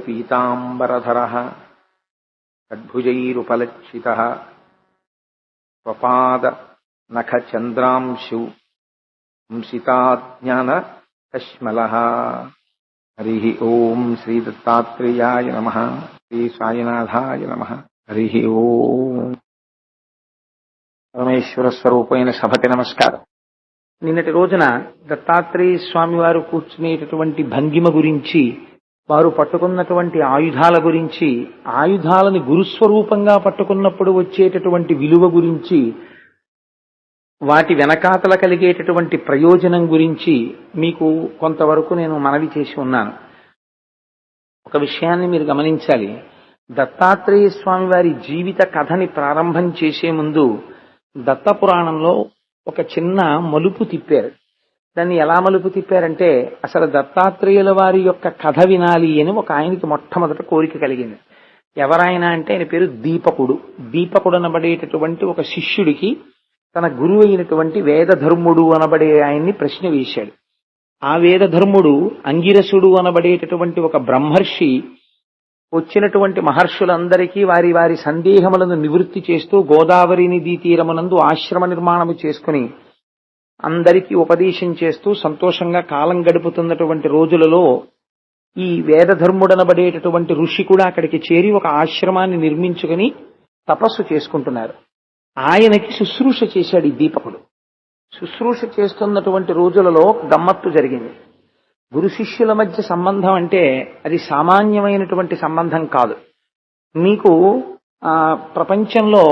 పీతాంబరధరః షడ్భుజైరుపలక్షితః స్వపాద నఖచంద్రాంశు హంసితాజ్ఞానకశ్మలః. హరి ఓం. శ్రీ దత్తాత్రేయాయ నమః. శ్రీ సాయినాథాయ నమః. హరి ఓం. పరమేశ్వర స్వరూపమైన సభకి నమస్కారం. నిన్నటి రోజున దత్తాత్రేయ స్వామి వారు కూర్చునేటటువంటి భంగిమ గురించి, వారు పట్టుకున్నటువంటి ఆయుధాల గురించి, ఆయుధాలని గురుస్వరూపంగా పట్టుకున్నప్పుడు వచ్చేటటువంటి విలువ గురించి, వాటి వెనకాతల కలిగేటటువంటి ప్రయోజనం గురించి మీకు కొంతవరకు నేను మనవి చేసి ఉన్నాను. ఒక విషయాన్ని మీరు గమనించాలి. దత్తాత్రేయ స్వామి వారి జీవిత కథని ప్రారంభం చేసే ముందు దత్తపురాణంలో ఒక చిన్న మలుపు తిప్పారు. దాన్ని ఎలా మలుపు తిప్పారంటే, అసలు దత్తాత్రేయుల వారి యొక్క కథ వినాలి అని ఒక ఆయనకి మొట్టమొదట కోరిక కలిగింది. ఎవరాయన అంటే ఆయన పేరు దీపకుడు. దీపకుడు అనబడేటటువంటి ఒక శిష్యుడికి తన గురువు అయినటువంటి వేదధర్ముడు అనబడే ఆయన్ని ప్రశ్న వేశాడు. ఆ వేదధర్ముడు అంగిరసుడు అనబడేటటువంటి ఒక బ్రహ్మర్షి వచ్చినటువంటి మహర్షులందరికీ వారి వారి సందేహములను నివృత్తి చేస్తూ గోదావరి నదీ తీరమునందు ఆశ్రమ నిర్మాణము చేసుకుని అందరికీ ఉపదేశం చేస్తూ సంతోషంగా కాలం గడుపుతున్నటువంటి రోజులలో ఈ వేదధర్ముడనబడేటటువంటి ఋషి కూడా అక్కడికి చేరి ఒక ఆశ్రమాన్ని నిర్మించుకుని తపస్సు చేసుకుంటున్నారు. ఆయనకి శుశ్రూష చేశాడు ఈ దీపకుడు. శుశ్రూష చేస్తున్నటువంటి రోజులలో గమ్మత్తు జరిగింది. గురు శిష్యుల మధ్య సంబంధం అంటే అది సామాన్యమైనటువంటి సంబంధం కాదు. మీకు ప్రపంచంలో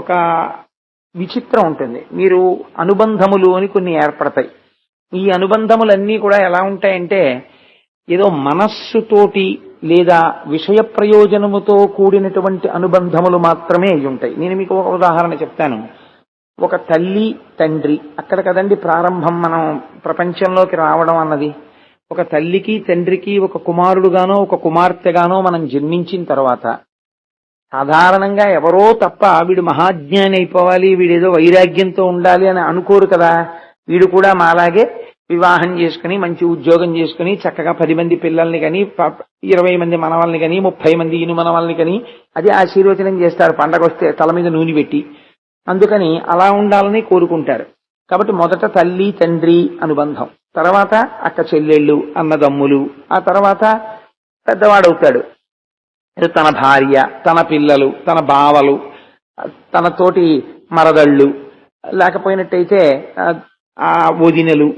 ఒక విచిత్రం ఉంటుంది. మీరు అనుబంధములు అని కొన్ని ఏర్పడతాయి. ఈ అనుబంధములన్నీ కూడా ఎలా ఉంటాయంటే, ఏదో మనస్సుతోటి లేదా విషయ ప్రయోజనముతో కూడినటువంటి అనుబంధములు మాత్రమే అయి ఉంటాయి. నేను మీకు ఒక ఉదాహరణ చెప్తాను. ఒక తల్లి తండ్రి, అక్కడ కదండి ప్రారంభం మనం ప్రపంచంలోకి రావడం అన్నది. ఒక తల్లికి తండ్రికి ఒక కుమారుడుగానో ఒక కుమార్తెగానో మనం జన్మించిన తర్వాత సాధారణంగా ఎవరో తప్ప వీడు మహాజ్ఞాని అయిపోవాలి, వీడేదో వైరాగ్యంతో ఉండాలి అని అనుకోరు కదా. వీడు కూడా మాలాగే వివాహం చేసుకుని మంచి ఉద్యోగం చేసుకుని చక్కగా 10 మంది పిల్లల్ని కానీ 20 మంది మనవాళ్ళని కానీ 30 మంది ఇను మనవాళ్ళని కానీ అది ఆశీర్వచనం చేస్తారు పండగ వస్తే తల మీద నూనె పెట్టి. అందుకని అలా ఉండాలని కోరుకుంటారు. కాబట్టి మొదట తల్లి తండ్రి అనుబంధం, తర్వాత అక్క చెల్లెళ్ళు అన్నదమ్ములు, ఆ తర్వాత పెద్దవాడవుతాడు తన భార్య, తన పిల్లలు, తన బావలు, తనతోటి మరదళ్ళు, లేకపోయినట్టయితే ఆ వదినలు,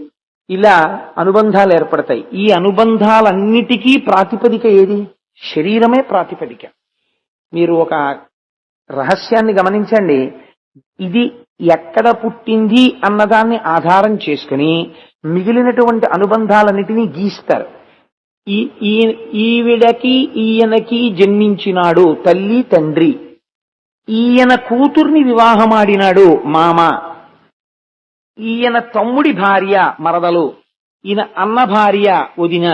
ఇలా అనుబంధాలు ఏర్పడతాయి. ఈ అనుబంధాలన్నిటికీ ప్రాతిపదిక ఏది? శరీరమే ప్రాతిపదిక. మీరు ఒక రహస్యాన్ని గమనించండి. ఇది ఎక్కడ పుట్టింది అన్నదాన్ని ఆధారం చేసుకుని మిగిలినటువంటి అనుబంధాలన్నిటినీ గీస్తారు. ఈవిడకి ఈయనకి జన్మించినాడు తల్లి తండ్రి, ఈయన కూతుర్ని వివాహమాడినాడు మామ, ఈయన తమ్ముడి భార్య మరదలు, ఈయన అన్న భార్య వదిన,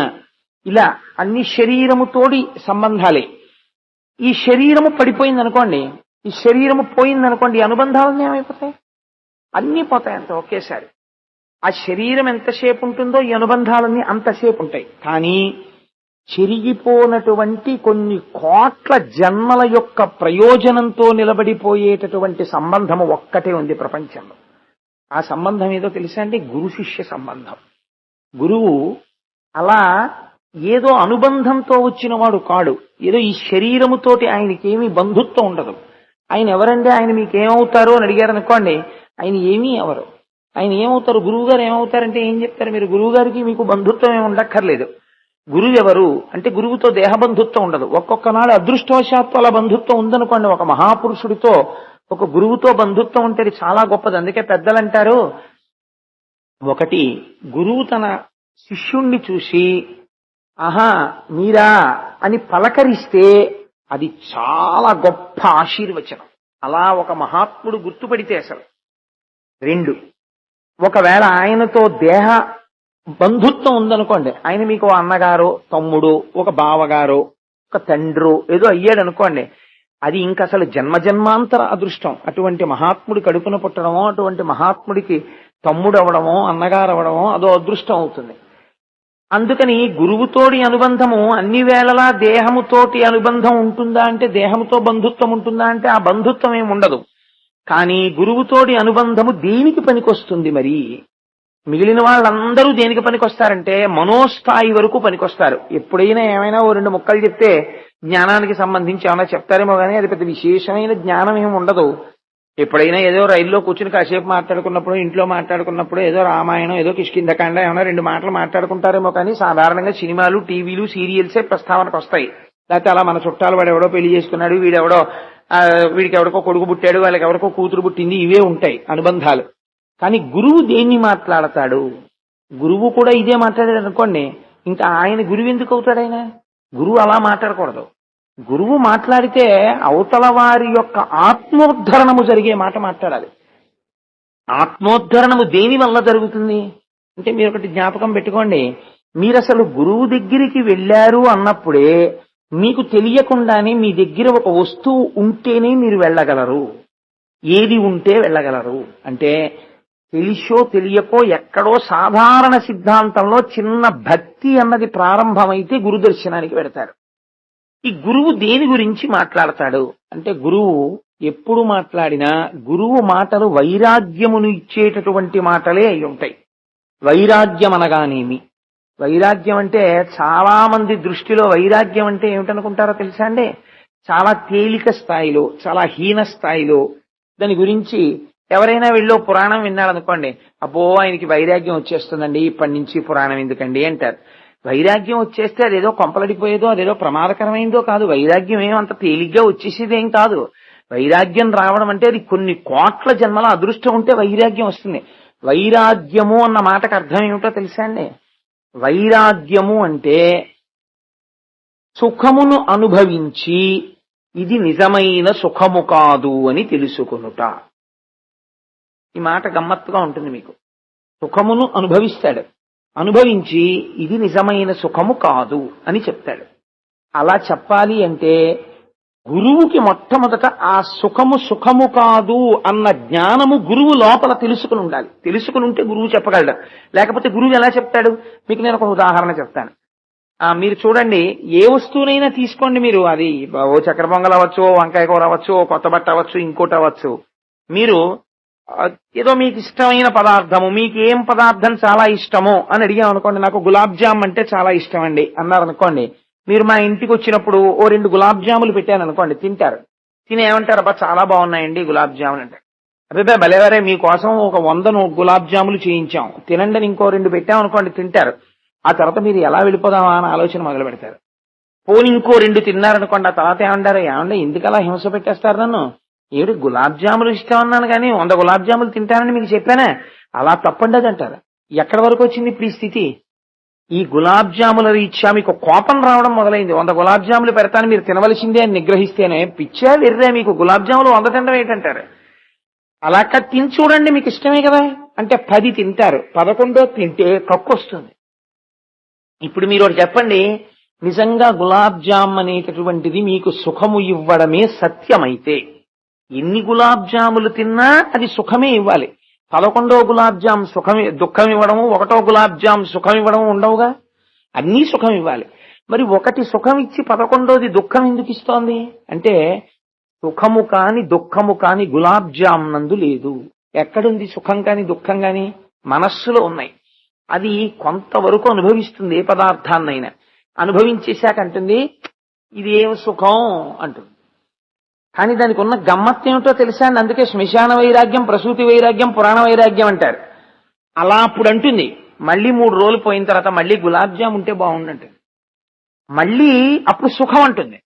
ఇలా అన్ని శరీరముతోడి సంబంధాలే. ఈ శరీరము పడిపోయిందనుకోండి, ఈ శరీరము పోయిందనుకోండి, ఈ అనుబంధాలన్నీ ఏమైపోతాయి? అన్నీ పోతాయి అంత ఒకేసారి. ఆ శరీరం ఎంతసేపు ఉంటుందో ఈ అనుబంధాలన్నీ అంతసేపు ఉంటాయి. కానీ చెరిగిపోనటువంటి కొన్ని కోట్ల జన్మల యొక్క ప్రయోజనంతో నిలబడిపోయేటటువంటి సంబంధము ఒక్కటే ఉంది ప్రపంచంలో. ఆ సంబంధం ఏదో తెలుసా అండి? గురు శిష్య సంబంధం. గురువు అలా ఏదో అనుబంధంతో వచ్చిన వాడు కాడు. ఏదో ఈ శరీరముతోటి ఆయనకేమీ బంధుత్వం ఉండదు. ఆయన ఎవరండి, ఆయన మీకేమవుతారు అని అడిగారనుకోండి, ఆయన ఏమీ ఎవరు, ఆయన ఏమవుతారు, గురువు గారు ఏమవుతారంటే ఏం చెప్తారు మీరు? గురువు గారికి మీకు బంధుత్వం ఏమి ఉండక్కర్లేదు. గురువు ఎవరు అంటే గురువుతో దేహ బంధుత్వం ఉండదు. ఒక్కొక్క నాడు అదృష్టవశాత్తు అలా బంధుత్వం ఉందనుకోండి, ఒక మహాపురుషుడితో ఒక గురువుతో బంధుత్వం ఉంటే చాలా గొప్పది. అందుకే పెద్దలు అంటారు, ఒకటి గురువు తన శిష్యుణ్ణి చూసి ఆహా మీరా అని పలకరిస్తే అది చాలా గొప్ప ఆశీర్వచనం. అలా ఒక మహాత్ముడు గుర్తుపడితే అసలు. 2, ఒకవేళ ఆయనతో దేహ బంధుత్వం ఉందనుకోండి, ఆయన మీకు అన్నగారో తమ్ముడు, ఒక బావగారో, ఒక తండ్రో ఏదో అయ్యాడు అనుకోండి, అది ఇంక అసలు జన్మజన్మాంతర అదృష్టం. అటువంటి మహాత్ముడి కడుపున పుట్టడమో, అటువంటి మహాత్ముడికి తమ్ముడు అవడమో, అన్నగారు అవడమో అదో అదృష్టం అవుతుంది. అందుకని గురువుతోటి అనుబంధము అన్ని వేళలా దేహముతోటి అనుబంధం ఉంటుందా అంటే, దేహముతో బంధుత్వం ఉంటుందా అంటే ఆ బంధుత్వం ఏమి ఉండదు. కానీ గురువుతోటి అనుబంధము దేనికి పనికొస్తుంది? మరి మిగిలిన వాళ్ళందరూ దేనికి పనికొస్తారంటే మనోస్థాయి వరకు పనికొస్తారు. ఎప్పుడైనా ఏమైనా ఓ రెండు ముక్కలు చెప్తే జ్ఞానానికి సంబంధించి ఏమైనా చెప్తారేమో కానీ అది పెద్ద విశేషమైన జ్ఞానం ఏమి ఉండదు. ఎప్పుడైనా ఏదో రైల్లో కూర్చుని కాసేపు మాట్లాడుకున్నప్పుడు, ఇంట్లో మాట్లాడుకున్నప్పుడు ఏదో రామాయణం, ఏదో కిష్కింధకాండ ఏమైనా రెండు మాటలు మాట్లాడుకుంటారేమో కానీ సాధారణంగా సినిమాలు, టీవీలు, సీరియల్సే ప్రస్తావనకు వస్తాయి. లేకపోతే అలా మన చుట్టాలు వాడు ఎవడో పెళ్లి చేసుకున్నాడు, వీడెవడో వీడికి ఎవరికో కొడుకు పుట్టాడు, వాళ్ళకి ఎవరికో కూతురు పుట్టింది, ఇవే ఉంటాయి అనుబంధాలు. కానీ గురువు దేన్ని మాట్లాడతాడు? గురువు కూడా ఇదే మాట్లాడాడు అనుకోండి, ఇంకా ఆయన గురువు ఎందుకు అవుతాడు? ఆయన గురువు అలా మాట్లాడకూడదు. గురువు మాట్లాడితే అవతల వారి యొక్క ఆత్మోద్ధరణము జరిగే మాట మాట్లాడాలి. ఆత్మోద్ధరణము దేని వల్ల జరుగుతుంది అంటే, మీరు ఒకటి జ్ఞాపకం పెట్టుకోండి, మీరు అసలు గురువు దగ్గరికి వెళ్ళారు అన్నప్పుడే మీకు తెలియకుండానే మీ దగ్గర ఒక వస్తువు ఉంటేనే మీరు వెళ్ళగలరు. ఏది ఉంటే వెళ్ళగలరు అంటే, తెలిసో తెలియకో ఎక్కడో సాధారణ సిద్ధాంతంలో చిన్న భక్తి అన్నది ప్రారంభమైతే గురు దర్శనానికి వెడతారు. ఈ గురువు దేని గురించి మాట్లాడతాడు అంటే, గురువు ఎప్పుడు మాట్లాడినా గురువు మాటలు వైరాగ్యమును ఇచ్చేటటువంటి మాటలే అయి ఉంటాయి. వైరాగ్యం అనగానేమి? వైరాగ్యం అంటే చాలా మంది దృష్టిలో వైరాగ్యం అంటే ఏమిటనుకుంటారో తెలుసా అండి? చాలా తేలిక స్థాయిలో, చాలా హీన స్థాయిలో దాని గురించి ఎవరైనా వెళ్ళో పురాణం విన్నాడనుకోండి, అబ్బో ఆయనకి వైరాగ్యం వచ్చేస్తుందండి, ఇప్పటి నుంచి పురాణం ఎందుకండి అంటారు. వైరాగ్యం వచ్చేస్తే అదేదో కొంపలడిపోయేదో, అదేదో ప్రమాదకరమైందో కాదు. వైరాగ్యం ఏమంత తేలిగ్గా వచ్చేసేదేం కాదు. వైరాగ్యం రావడం అంటే అది కొన్ని కోట్ల జన్మల అదృష్టం ఉంటే వైరాగ్యం వస్తుంది. వైరాగ్యము అన్న మాటకు అర్థం ఏమిటో తెలుసా అండి? వైరాగ్యము అంటే సుఖమును అనుభవించి ఇది నిజమైన సుఖము కాదు అని తెలుసుకొనుట. ఈ మాట గమ్మత్తుగా ఉంటుంది మీకు. సుఖమును అనుభవిస్తాడు, అనుభవించి ఇది నిజమైన సుఖము కాదు అని చెప్తాడు. అలా చెప్పాలి అంటే గురువుకి మొట్టమొదట ఆ సుఖము సుఖము కాదు అన్న జ్ఞానము గురువు లోపల తెలుసుకుని ఉండాలి. తెలుసుకుని ఉంటే గురువు చెప్పగలడు. లేకపోతే గురువు ఎలా చెప్తాడు? మీకు నేను ఒక ఉదాహరణ చెప్తాను. మీరు చూడండి, ఏ వస్తువునైనా తీసుకోండి మీరు, అది ఓ చక్కెర పొంగల్ అవ్వచ్చు, వంకాయ కూర అవ్వచ్చు, కొత్త బట్ట అవ్వచ్చు, ఇంకోటి అవ్వచ్చు. మీరు ఏదో మీకు ఇష్టమైన పదార్థము, మీకు ఏం పదార్థం చాలా ఇష్టమో అని అడిగాం అనుకోండి, నాకు గులాబ్ జామ్ అంటే చాలా ఇష్టం అండి అన్నారు అనుకోండి. మీరు మా ఇంటికి వచ్చినప్పుడు ఓ 2 గులాబ్ జాములు పెట్టాను అనుకోండి, తింటారు. తిని ఏమంటారు? అబ్బా చాలా బాగున్నాయండి గులాబ్ జాములు అంటే. అబ్బాయి భలేవరే, మీకోసం ఒక 100 గులాబ్ జాములు చేయించాం, తినండి అని ఇంకో 2 పెట్టాం అనుకోండి, తింటారు. ఆ తర్వాత మీరు ఎలా వెళ్ళిపోదామా అని ఆలోచన మొదలు పెడతారు. పోనీ ఇంకో 2 తిన్నారనుకోండి, ఆ తర్వాత ఏమంటారు? ఏమంటే ఎందుకలా హింస పెట్టేస్తారు నన్ను? ఏడు గులాబ్ జాములు ఇష్టం అన్నాను కానీ 100 గులాబ్ జాములు తింటానని మీకు చెప్పానే, అలా తప్పండి అది అంటారు. ఎక్కడి వరకు వచ్చింది ఇప్పుడు ఈ స్థితి? ఈ గులాబ్ జాముల రీత్యా మీకు కోపం రావడం మొదలైంది. 100 గులాబ్ జాములు పెడతాను మీరు తినవలసిందే అని నిగ్రహిస్తేనే, పిచ్చా వెర్రే మీకు గులాబ్ జాములు 100 తినడం ఏంటంటారు. అలా తిని చూడండి, మీకు ఇష్టమే కదా అంటే 10 తింటారు, 11వ తింటే కక్కు వస్తుంది. ఇప్పుడు మీరు ఒకటి చెప్పండి, నిజంగా గులాబ్ జామ్ అనేటటువంటిది మీకు సుఖము ఇవ్వడమే సత్యమైతే ఎన్ని గులాబ్ జాములు తిన్నా అది సుఖమే ఇవ్వాలి. 11వ గులాబ్ జామ్ దుఃఖం ఇవ్వడము, 1వ గులాబ్ జామ్ సుఖం ఇవ్వడము ఉండవుగా, అన్నీ సుఖం ఇవ్వాలి. మరి ఒకటి సుఖం ఇచ్చి 11వది దుఃఖం ఎందుకు ఇస్తోంది అంటే, సుఖము కాని దుఃఖము కాని గులాబ్ జామ్ నందు లేదు. ఎక్కడుంది సుఖం కాని దుఃఖం కాని? మనస్సులో ఉన్నాయి. అది కొంతవరకు అనుభవిస్తుంది. ఏ పదార్థాన్నైనా అనుభవించేశాక అంటుంది ఇది ఏం సుఖం అంటుంది. కానీ దానికి ఉన్న గమ్మత్తు ఏమిటో తెలుసా అండి? అందుకే శ్మశాన వైరాగ్యం, ప్రసూతి వైరాగ్యం, పురాణ వైరాగ్యం అంటారు. అలా అప్పుడు అంటుంది. మళ్ళీ 3 రోజులు పోయిన తర్వాత మళ్ళీ గులాబ్ జామ్ ఉంటే బాగుండంటుంది. మళ్ళీ అప్పుడు సుఖం అంటుంది.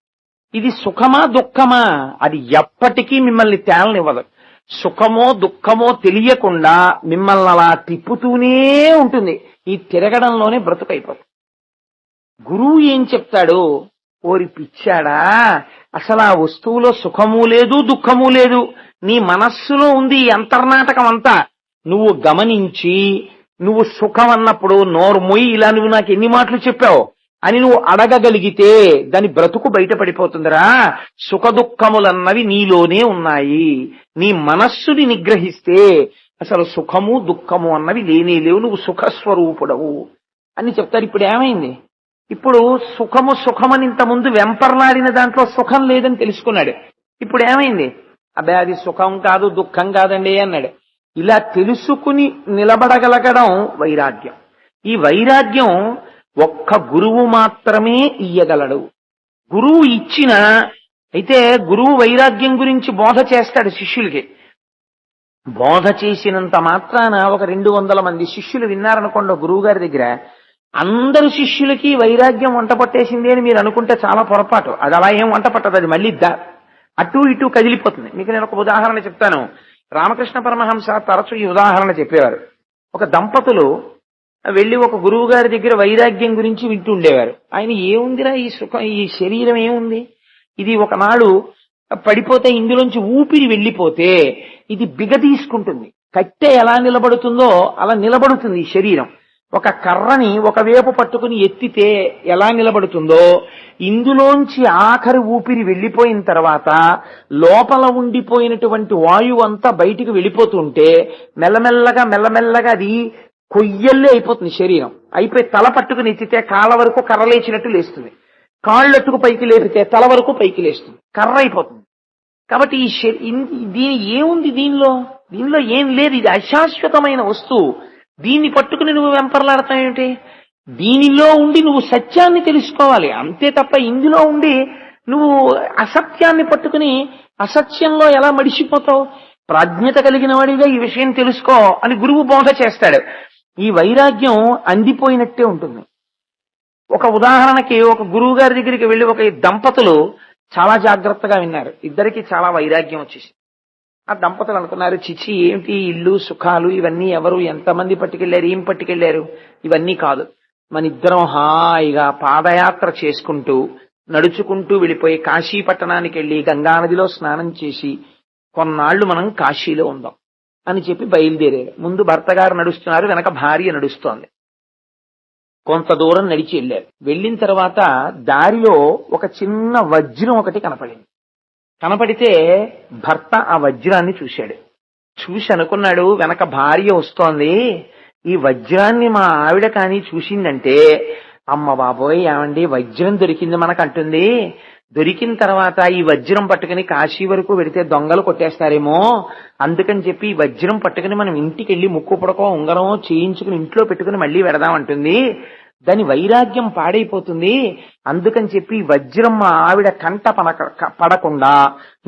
ఇది సుఖమా దుఃఖమా? అది ఎప్పటికీ మిమ్మల్ని తేలనివ్వదు. సుఖమో దుఃఖమో తెలియకుండా మిమ్మల్ని అలా తిప్పుతూనే ఉంటుంది. ఈ తిరగడంలోనే బ్రతుకైపోతుంది. గురువు ఏం చెప్తాడు? ఓరి పిచ్చాడా, అసలు ఆ వస్తువులో సుఖము లేదు దుఃఖము లేదు, నీ మనస్సులో ఉంది ఈ అంతర్నాటకం అంతా. నువ్వు గమనించి నువ్వు సుఖం అన్నప్పుడు నోరు మొయ్యి, ఇలా నువ్వు నాకు ఎన్ని మాటలు చెప్పావు అని నువ్వు అడగగలిగితే దాని బ్రతుకు బయటపడిపోతుందిరా. సుఖ దుఃఖములన్నవి నీలోనే ఉన్నాయి. నీ మనస్సుని నిగ్రహిస్తే అసలు సుఖము దుఃఖము అన్నవి లేనే లేవు. నువ్వు సుఖస్వరూపుడవు. అని చెప్తారు. ఇప్పుడు ఏమైంది? ఇప్పుడు సుఖము సుఖమని ఇంత ముందు వెంపర్లాడిన దాంట్లో సుఖం లేదని తెలుసుకున్నాడు. ఇప్పుడు ఏమైంది? అబ్బే అది సుఖం కాదు దుఃఖం కాదండి అన్నాడు. ఇలా తెలుసుకుని నిలబడగలగడం వైరాగ్యం. ఈ వైరాగ్యం ఒక్క గురువు మాత్రమే ఇయ్యగలడు. గురువు ఇచ్చిన అయితే గురువు వైరాగ్యం గురించి బోధ చేస్తాడు శిష్యులకి. బోధ చేసినంత మాత్రాన ఒక 200 మంది శిష్యులు విన్నారనుకోండి గురువు గారి దగ్గర, అందరు శిష్యులకి వైరాగ్యం వంట పట్టేసింది అని మీరు అనుకుంటే చాలా పొరపాటు. అది అలా ఏం వంట పట్టదు, అది మళ్ళీ అటు ఇటు కదిలిపోతుంది. మీకు నేను ఒక ఉదాహరణ చెప్తాను. రామకృష్ణ పరమహంస తరచు ఈ ఉదాహరణ చెప్పేవారు. ఒక దంపతులు వెళ్లి ఒక గురువు గారి దగ్గర వైరాగ్యం గురించి వింటూ ఉండేవారు. ఆయన ఏముందిరా ఈ సుఖం, ఈ శరీరం ఏముంది, ఇది ఒకనాడు పడిపోతే ఇందులోంచి ఊపిరి వెళ్ళిపోతే ఇది బిగదీసుకుంటుంది. కట్టె ఎలా నిలబడుతుందో అలా నిలబడుతుంది ఈ శరీరం. ఒక కర్రని ఒకవైపు పట్టుకుని ఎత్తితే ఎలా నిలబడుతుందో ఇందులోంచి ఆఖరి ఊపిరి వెళ్ళిపోయిన తర్వాత లోపల ఉండిపోయినటువంటి వాయువు అంతా బయటికి వెళ్ళిపోతుంటే మెల్లమెల్లగా మెల్లమెల్లగా అది కొయ్యల్లే అయిపోతుంది శరీరం. అయిపోయి తల పట్టుకుని ఎత్తితే కాళ్ళ వరకు కర్ర లేచినట్టు లేస్తుంది, కాళ్ళట్టుకు పైకి లేపితే తల వరకు పైకి లేస్తుంది, కర్ర అయిపోతుంది. కాబట్టి దీని ఏముంది, దీనిలో ఏం లేదు, ఇది అశాశ్వతమైన వస్తువు. దీన్ని పట్టుకుని నువ్వు వెంపర్లాడతావేమిటి? దీనిలో ఉండి నువ్వు సత్యాన్ని తెలుసుకోవాలి అంతే తప్ప ఇందులో ఉండి నువ్వు అసత్యాన్ని పట్టుకుని అసత్యంలో ఎలా మడిసిపోతావు? ప్రాజ్ఞత కలిగిన వాడిగా ఈ విషయం తెలుసుకో అని గురువు బోధ చేస్తాడు. ఈ వైరాగ్యం అందిపోయినట్టే ఉంటుంది. ఒక ఉదాహరణకి ఒక గురువు గారి దగ్గరికి వెళ్లి ఒక దంపతులు చాలా జాగ్రత్తగా విన్నారు. ఇద్దరికి చాలా వైరాగ్యం వచ్చేసి ఆ దంపతులు అనుకున్నారు, చిచి ఏమిటి ఇల్లు సుఖాలు ఇవన్నీ ఎవరు ఎంతమంది పట్టుకెళ్లారు, ఏం పట్టుకెళ్లారు, ఇవన్నీ కాదు, మన ఇద్దరం హాయిగా పాదయాత్ర చేసుకుంటూ నడుచుకుంటూ వెళ్ళిపోయి కాశీ పట్టణానికి వెళ్లి గంగానదిలో స్నానం చేసి కొన్నాళ్లు మనం కాశీలో ఉందాం అని చెప్పి బయలుదేరారు. ముందు భర్త గారు నడుస్తున్నారు, వెనక భార్య నడుస్తోంది. కొంత దూరం నడిచి వెళ్ళారు. వెళ్ళిన తర్వాత దారిలో ఒక చిన్న వజ్రం ఒకటి కనపడింది. కనపడితే భర్త ఆ వజ్రాన్ని చూశాడు. చూసి అనుకున్నాడు, వెనక భార్య వస్తోంది, ఈ వజ్రాన్ని మా ఆవిడ కానీ చూసిందంటే అమ్మ బాబోయ్ ఏమండి వజ్రం దొరికింది మనకంటుంది, దొరికిన తర్వాత ఈ వజ్రం పట్టుకుని కాశీ వరకు వెడితే దొంగలు కొట్టేస్తారేమో, అందుకని చెప్పి ఈ వజ్రం పట్టుకుని మనం ఇంటికి వెళ్ళి ముక్కు పుడకో ఉంగరమో చేయించుకుని ఇంట్లో పెట్టుకుని మళ్ళీ వెడదామంటుంది, దాని వైరాగ్యం పాడైపోతుంది, అందుకని చెప్పి వజ్రం మా ఆవిడ కంట పడకుండా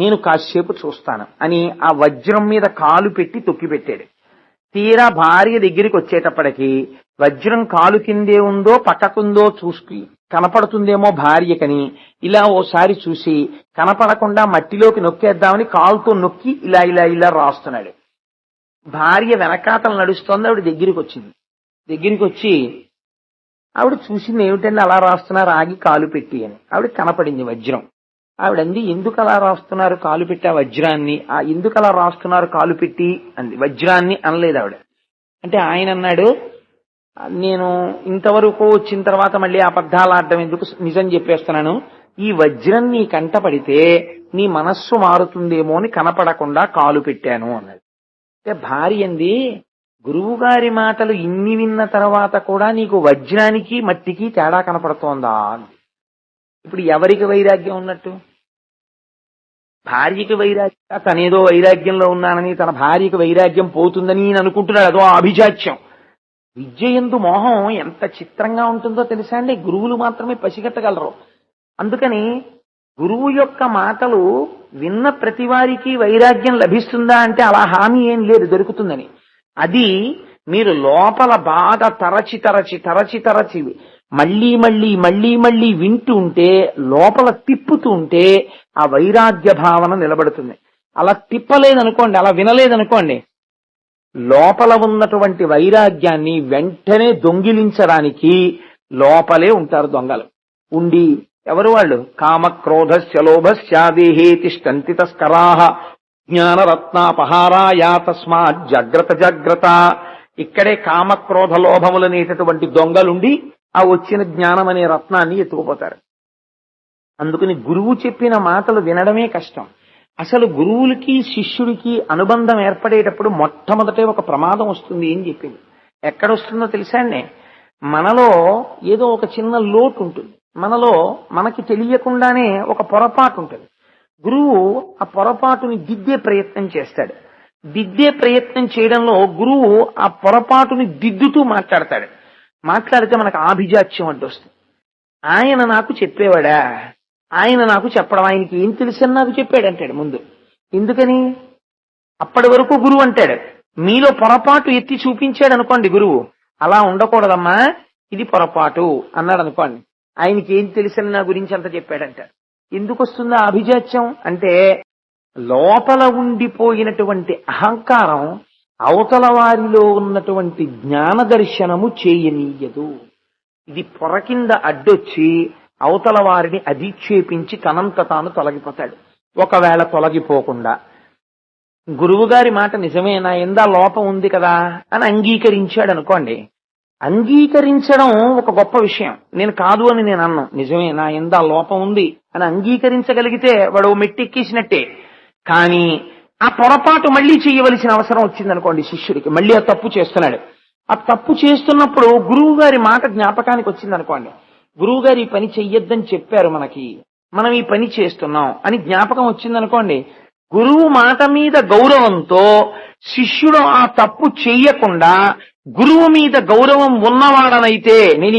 నేను కాసేపు చూస్తాను అని ఆ వజ్రం మీద కాలు పెట్టి తొక్కి పెట్టాడు. తీరా భార్య దగ్గరికి వచ్చేటప్పటికి వజ్రం కాలు కిందే ఉందో పక్కకుందో చూసి కనపడుతుందేమో భార్యకని ఇలా ఓసారి చూసి కనపడకుండా మట్టిలోకి నొక్కేద్దామని కాలుతో నొక్కి ఇలా ఇలా ఇలా రాస్తున్నాడు. భార్య వెనకాతలు నడుస్తోంది, ఆవిడ దగ్గరికి వచ్చింది. దగ్గరికి వచ్చి ఆవిడ చూసింది, ఏమిటండి అలా రాస్తున్నారు ఆగి కాలు పెట్టి అని. ఆవిడ కనపడింది వజ్రం. ఆవిడంది, ఎందుకు అలా రాస్తున్నారు కాలు పెట్టి ఆ వజ్రాన్ని, ఎందుకు అలా రాస్తున్నారు కాలు పెట్టి అంది. వజ్రాన్ని అనలేదు ఆవిడ. అంటే ఆయన అన్నాడు, నేను ఇంతవరకు వచ్చిన తర్వాత మళ్ళీ అబద్ధాలు ఆడడం ఎందుకు, నిజం చెప్పేస్తున్నాను, ఈ వజ్రం నీ కంట పడితే నీ మనస్సు మారుతుందేమో అని కనపడకుండా కాలు పెట్టాను అన్నది. అంటే భార్య అంది, గురువు గారి మాటలు ఇన్ని విన్న తర్వాత కూడా నీకు వజ్రానికి మట్టికి తేడా కనపడుతోందా అని. ఇప్పుడు ఎవరికి వైరాగ్యం ఉన్నట్టు? భార్యకి వైరాగ్యం, తనేదో వైరాగ్యంలో ఉన్నానని తన భార్యకి వైరాగ్యం పోతుందని అనుకుంటున్నాడు, అదో అభిజాత్యం. విద్య యందు మోహం ఎంత చిత్రంగా ఉంటుందో తెలుసా అండి, గురువులు మాత్రమే పసిగట్టగలరు. అందుకని గురువు యొక్క మాటలు విన్న ప్రతి వారికి వైరాగ్యం లభిస్తుందా అంటే అలా హామీ ఏం లేదు దొరుకుతుందని. అది మీరు లోపల బాగా తరచి తరచి తరచి తరచి మళ్ళీ మళ్ళీ మళ్ళీ మళ్ళీ వింటూ ఉంటే, లోపల తిప్పుతూ ఉంటే ఆ వైరాగ్య భావన నిలబడుతుంది. అలా తిప్పలేదనుకోండి, అలా వినలేదనుకోండి, లోపల ఉన్నటువంటి వైరాగ్యాన్ని వెంటనే దొంగిలించడానికి లోపలే ఉంటారు దొంగలు. ఉండి ఎవరు వాళ్ళు? కామక్రోధస్య లోభస్యాదేహే తిష్టంతి తస్కరాః జ్ఞానరత్నాపహారాయ తస్మాత్ జాగ్రత్త జాగ్రత్త. ఇక్కడే కామక్రోధ లోభములనేటటువంటి దొంగలుండి ఆ వచ్చిన జ్ఞానం అనే రత్నాన్ని ఎత్తుకుపోతారు. అందుకని గురువు చెప్పిన మాటలు వినడమే కష్టం. అసలు గురువులకి శిష్యుడికి అనుబంధం ఏర్పడేటప్పుడు మొట్టమొదటే ఒక ప్రమాదం వస్తుంది అని చెప్పింది. ఎక్కడొస్తుందో తెలుసా అండి? మనలో ఏదో ఒక చిన్న లోటు ఉంటుంది, మనలో మనకి తెలియకుండానే ఒక పొరపాటు ఉంటుంది. గురువు ఆ పొరపాటుని దిద్దే ప్రయత్నం చేస్తాడు. దిద్దే ప్రయత్నం చేయడంలో గురువు ఆ పొరపాటుని దిద్దుతూ మాట్లాడతాడు. మాట్లాడితే మనకు ఆభిజాత్యం అడ్డొస్తుంది. ఆయన నాకు చెప్పేవాడా, ఆయన నాకు చెప్పడం, ఆయనకి ఏం తెలుసని నాకు చెప్పాడంటాడు ముందు. ఎందుకని? అప్పటి వరకు గురువు అంటాడు, మీలో పొరపాటు ఎత్తి చూపించాడు అనుకోండి గురువు, అలా ఉండకూడదమ్మా, ఇది పొరపాటు అన్నాడు అనుకోండి, ఆయనకి ఏం తెలుసని నా గురించి అంత చెప్పాడంటాడు. ఎందుకు వస్తుందా అభిజాత్యం అంటే, లోపల ఉండిపోయినటువంటి అహంకారం అవతల వారిలో ఉన్నటువంటి జ్ఞాన దర్శనము చేయనీయదు. ఇది పొర కింద అడ్డొచ్చి అవతల వారిని అధిక్షేపించి తనంత తాను తొలగిపోతాడు. ఒకవేళ తొలగిపోకుండా గురువు గారి మాట నిజమే, నా ఎందా లోపం ఉంది కదా అని అంగీకరించాడు అనుకోండి, అంగీకరించడం ఒక గొప్ప విషయం. నేను కాదు అని నేను అన్నాను, నిజమే నా ఎందా లోపం ఉంది అని అంగీకరించగలిగితే వాడు మెట్టెక్కేసినట్టే. కానీ ఆ పొరపాటు మళ్ళీ చేయవలసిన అవసరం వచ్చిందనుకోండి శిష్యుడికి, మళ్ళీ ఆ తప్పు చేస్తున్నాడు. ఆ తప్పు చేస్తున్నప్పుడు గురువు గారి మాట జ్ఞాపకానికి వచ్చిందనుకోండి, గురువు గారు ఈ పని చెయ్యొద్దని చెప్పారు మనకి, మనం ఈ పని చేస్తున్నాం అని జ్ఞాపకం వచ్చిందనుకోండి, గురువు మాట మీద గౌరవంతో శిష్యుడు ఆ తప్పు చెయ్యకుండా గురువు మీద గౌరవం ఉన్నవాడనైతే నేను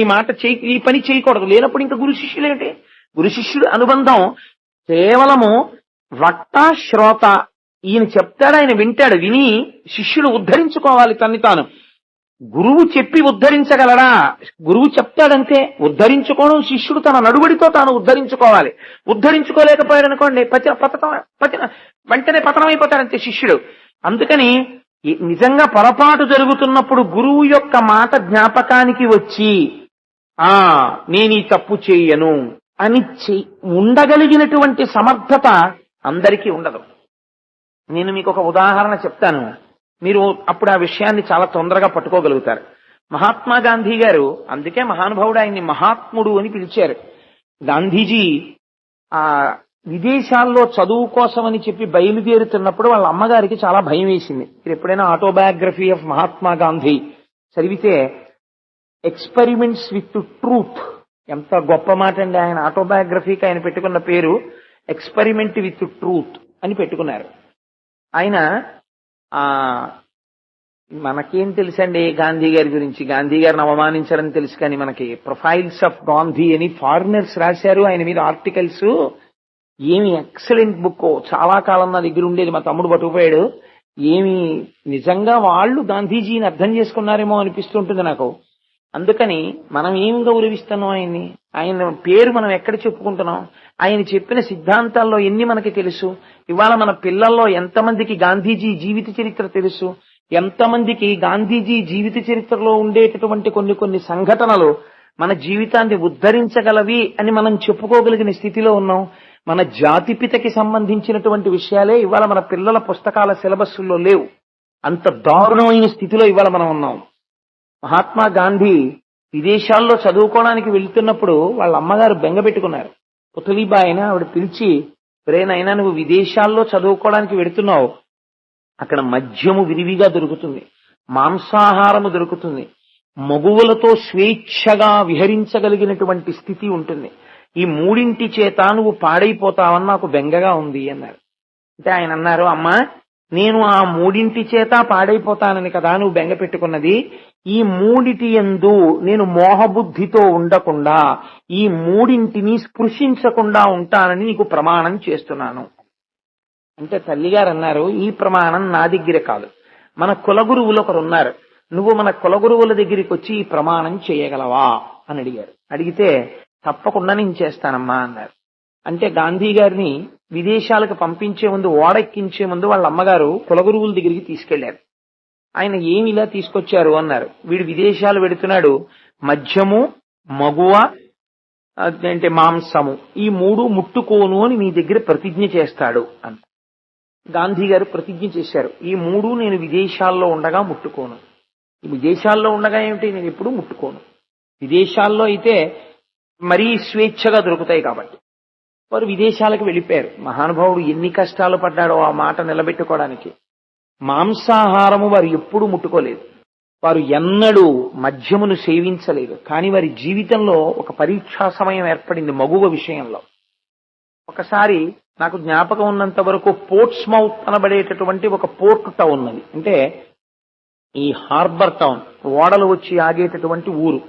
ఈ పని చేయకూడదు, లేనప్పుడు ఇంకా గురు శిష్యులేంటి? గురు శిష్యుడు అనుబంధం కేవలము వక్త శ్రోత, ఈయన చెప్తాడు ఆయన వింటాడు, విని శిష్యుడు ఉద్ధరించుకోవాలి తన్ని తాను. గురువు చెప్పి ఉద్ధరించగలడా? గురువు చెప్తాడంతే, ఉద్ధరించుకోవడం శిష్యుడు తన నడుబడితో తాను ఉద్ధరించుకోవాలి. ఉద్ధరించుకోలేకపోయాడు అనుకోండి వెంటనే పతనమైపోతాడంతే శిష్యుడు. అందుకని నిజంగా పొరపాటు జరుగుతున్నప్పుడు గురువు యొక్క మాట జ్ఞాపకానికి వచ్చి నేను ఈ తప్పు చేయను అని ఉండగలిగినటువంటి సమర్థత అందరికీ ఉండదు. నేను మీకు ఒక ఉదాహరణ చెప్తాను, మీరు అప్పుడు ఆ విషయాన్ని చాలా తొందరగా పట్టుకోగలుగుతారు. మహాత్మా గాంధీ గారు, అందుకే మహానుభావుడు ఆయన్ని మహాత్ముడు అని పిలిచారు. గాంధీజీ ఆ విదేశాల్లో చదువు కోసం అని చెప్పి బయలుదేరుతున్నప్పుడు వాళ్ళ అమ్మగారికి చాలా భయం వేసింది. మీరు ఎప్పుడైనా ఆటోబయోగ్రఫీ ఆఫ్ మహాత్మా గాంధీ చదివితే ఎక్స్పెరిమెంట్స్ విత్ ట్రూత్, ఎంత గొప్ప మాట అండి. ఆయన ఆటోబయోగ్రఫీకి ఆయన పెట్టుకున్న పేరు ఎక్స్పెరిమెంట్ విత్ ట్రూత్ అని పెట్టుకున్నారు. ఆయన మనకేం తెలుసండి గాంధీ గారి గురించి, గాంధీ గారిని అవమానించడం తెలుసు, కానీ మనకి ప్రొఫైల్స్ ఆఫ్ గాంధీ అని ఫారినర్స్ రాశారు ఆయన మీద ఆర్టికల్స్. ఏమి ఎక్సలెంట్ బుక్, చాలా కాలం నా దగ్గర ఉండేది, మా తమ్ముడు పట్టుకుపోయాడు. ఏమి నిజంగా వాళ్ళు గాంధీజీని అర్థం చేసుకున్నారేమో అనిపిస్తుంటుంది నాకు. అందుకని మనం ఏం గౌరవిస్తున్నాం ఆయన్ని, ఆయన పేరు మనం ఎక్కడ చెప్పుకుంటున్నాం, ఆయన చెప్పిన సిద్ధాంతాల్లో ఎన్ని మనకి తెలుసు. ఇవాళ మన పిల్లల్లో ఎంతమందికి గాంధీజీ జీవిత చరిత్ర తెలుసు, ఎంతమందికి గాంధీజీ జీవిత చరిత్రలో ఉండేటటువంటి కొన్ని సంఘటనలు మన జీవితాన్ని ఉద్ధరించగలవి అని మనం చెప్పుకోగలిగిన స్థితిలో ఉన్నాం. మన జాతిపితకి సంబంధించినటువంటి విషయాలే ఇవాళ మన పిల్లల పుస్తకాల సిలబస్లో లేవు. అంత దారుణమైన స్థితిలో ఇవాళ మనం ఉన్నాం. మహాత్మా గాంధీ విదేశాల్లో చదువుకోవడానికి వెళ్తున్నప్పుడు వాళ్ళ అమ్మగారు బెంగ పెట్టుకున్నారు. పుతలీబాయిని ఆవిడ పిలిచి, రేనైనా నువ్వు విదేశాల్లో చదువుకోవడానికి వెడుతున్నావు, అక్కడ మద్యము విరివిగా దొరుకుతుంది, మాంసాహారము దొరుకుతుంది, మగువులతో స్వేచ్ఛగా విహరించగలిగినటువంటి స్థితి ఉంటుంది. ఈ మూడింటి చేత నువ్వు పాడైపోతావని నాకు బెంగగా ఉంది అన్నారు. అంటే ఆయన అన్నారు, అమ్మా నేను ఆ మూడింటి చేత పాడైపోతానని కదా నువ్వు బెంగ పెట్టుకున్నది, ఈ మూడిటి యందు నేను మోహబుద్ధితో ఉండకుండా ఈ మూడింటిని స్పృశించకుండా ఉంటానని నీకు ప్రమాణం చేస్తున్నాను. అంటే తల్లిగారు అన్నారు, ఈ ప్రమాణం నా దగ్గర కాదు, మన కులగురువులు ఒకరు ఉన్నారు, నువ్వు మన కులగురువుల దగ్గరికి వచ్చి ఈ ప్రమాణం చేయగలవా అని అడిగారు. అడిగితే తప్పకుండా నేను చేస్తానమ్మా అన్నారు. అంటే గాంధీ గారిని విదేశాలకు పంపించే ముందు, ఓడెక్కించే ముందు వాళ్ళ అమ్మగారు కులగురువుల దగ్గరికి తీసుకెళ్లారు. ఆయన ఏమి ఇలా తీసుకొచ్చారు అన్నారు. వీడు విదేశాలు వెడుతున్నాడు, మద్యము, మగువ, అంటే మాంసము, ఈ మూడు ముట్టుకోను అని మీ దగ్గర ప్రతిజ్ఞ చేస్తాడు అన్న. గాంధీ గారు ప్రతిజ్ఞ చేశారు, ఈ మూడు నేను విదేశాల్లో ఉండగా ముట్టుకోను. ఈ విదేశాల్లో ఉండగా ఏమిటి, నేను ఎప్పుడు ముట్టుకోను. విదేశాల్లో అయితే మరీ స్వేచ్ఛగా దొరుకుతాయి కాబట్టి వారు విదేశాలకు వెళ్ళిపోయారు. మహానుభావుడు ఎన్ని కష్టాలు పడ్డాడో ఆ మాట నిలబెట్టుకోవడానికి. మాంసాహారము వారు ఎప్పుడూ ముట్టుకోలేదు. వారు ఎన్నడూ మద్యమును సేవించలేదు. కానీ వారి జీవితంలో ఒక పరీక్షా సమయం ఏర్పడింది మగువ విషయంలో. ఒకసారి నాకు జ్ఞాపకం ఉన్నంత వరకు పోర్ట్స్మౌత్ అనబడేటటువంటి ఒక పోర్ట్ టౌన్ ఉన్నది. అంటే ఈ హార్బర్ టౌన్, ఓడలు వచ్చి ఆగేటటువంటి ఊరు.